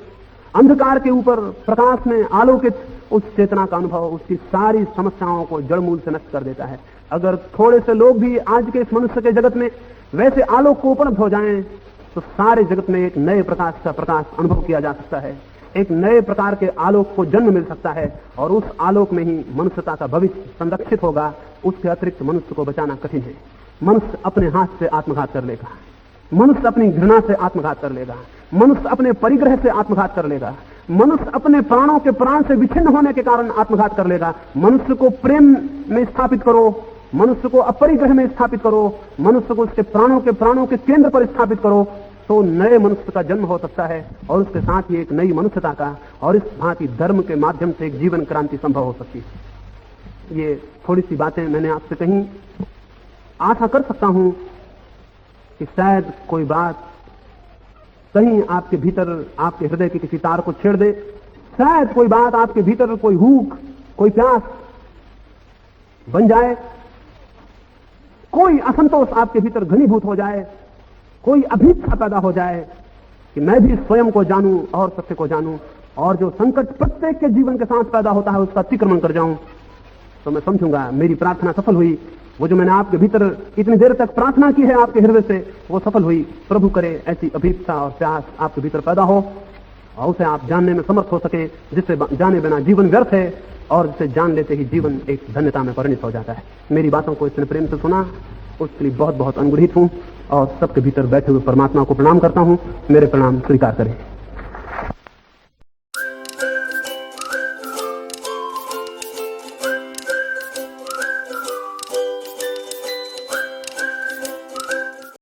अंधकार के ऊपर प्रकाश में आलोकित उस चेतना का अनुभव उसकी सारी समस्याओं को जड़मूल से नष्ट कर देता है। अगर थोड़े से लोग भी आज के इस मनुष्य के जगत में वैसे आलोक को उपलब्ध हो जाएं, तो सारे जगत में एक नए प्रकाश का प्रकाश अनुभव किया जा सकता है, एक नए प्रकार के आलोक को जन्म मिल सकता है, और उस आलोक में ही मनुष्यता का भविष्य संरक्षित होगा। उसके अतिरिक्त मनुष्य को बचाना कठिन है। मनुष्य अपने हाथ से आत्मघात कर लेगा, मनुष्य अपनी घृणा से आत्मघात कर लेगा, मनुष्य अपने परिग्रह से आत्मघात कर लेगा, मनुष्य अपने प्राणों के प्राण से विच्छिन्न होने के कारण आत्मघात कर लेगा। मनुष्य को प्रेम में स्थापित करो, मनुष्य को अपरिग्रह में स्थापित करो, मनुष्य को उसके प्राणों के केंद्र पर स्थापित करो, तो नए मनुष्य का जन्म हो सकता है, और उसके साथ ही एक नई मनुष्यता का और इस भांति धर्म के माध्यम से एक जीवन क्रांति संभव हो सकती है। ये थोड़ी सी बातें मैंने आपसे कही। आशा कर सकता हूं कि शायद कोई बात कहीं आपके भीतर, आपके हृदय के किसी तार को छेड़ दे। शायद कोई बात आपके भीतर, कोई भूख, कोई प्यास बन जाए, कोई असंतोष आपके भीतर घनीभूत हो जाए, कोई अभीपसा पैदा हो जाए कि मैं भी स्वयं को जानूं और सत्य को जानूं, और जो संकट प्रत्येक के जीवन के साथ पैदा होता है उसका अतिक्रमण कर जाऊं, तो मैं समझूंगा मेरी प्रार्थना सफल हुई। वो जो मैंने आपके भीतर इतनी देर तक प्रार्थना की है आपके हृदय से, वो सफल हुई। प्रभु करे ऐसी अभीपसा और प्यास आपके भीतर पैदा हो और उसे आप जानने में समर्थ हो सके, जिससे जाने बिना जीवन व्यर्थ है और जिसे जान लेते ही जीवन एक धन्यता में परिणत हो जाता है। मेरी बातों को इतने प्रेम से सुना, उसके लिए बहुत बहुत अनुग्रहित हूं, और सबके भीतर बैठे हुए परमात्मा को प्रणाम करता हूं। मेरे प्रणाम स्वीकार करें।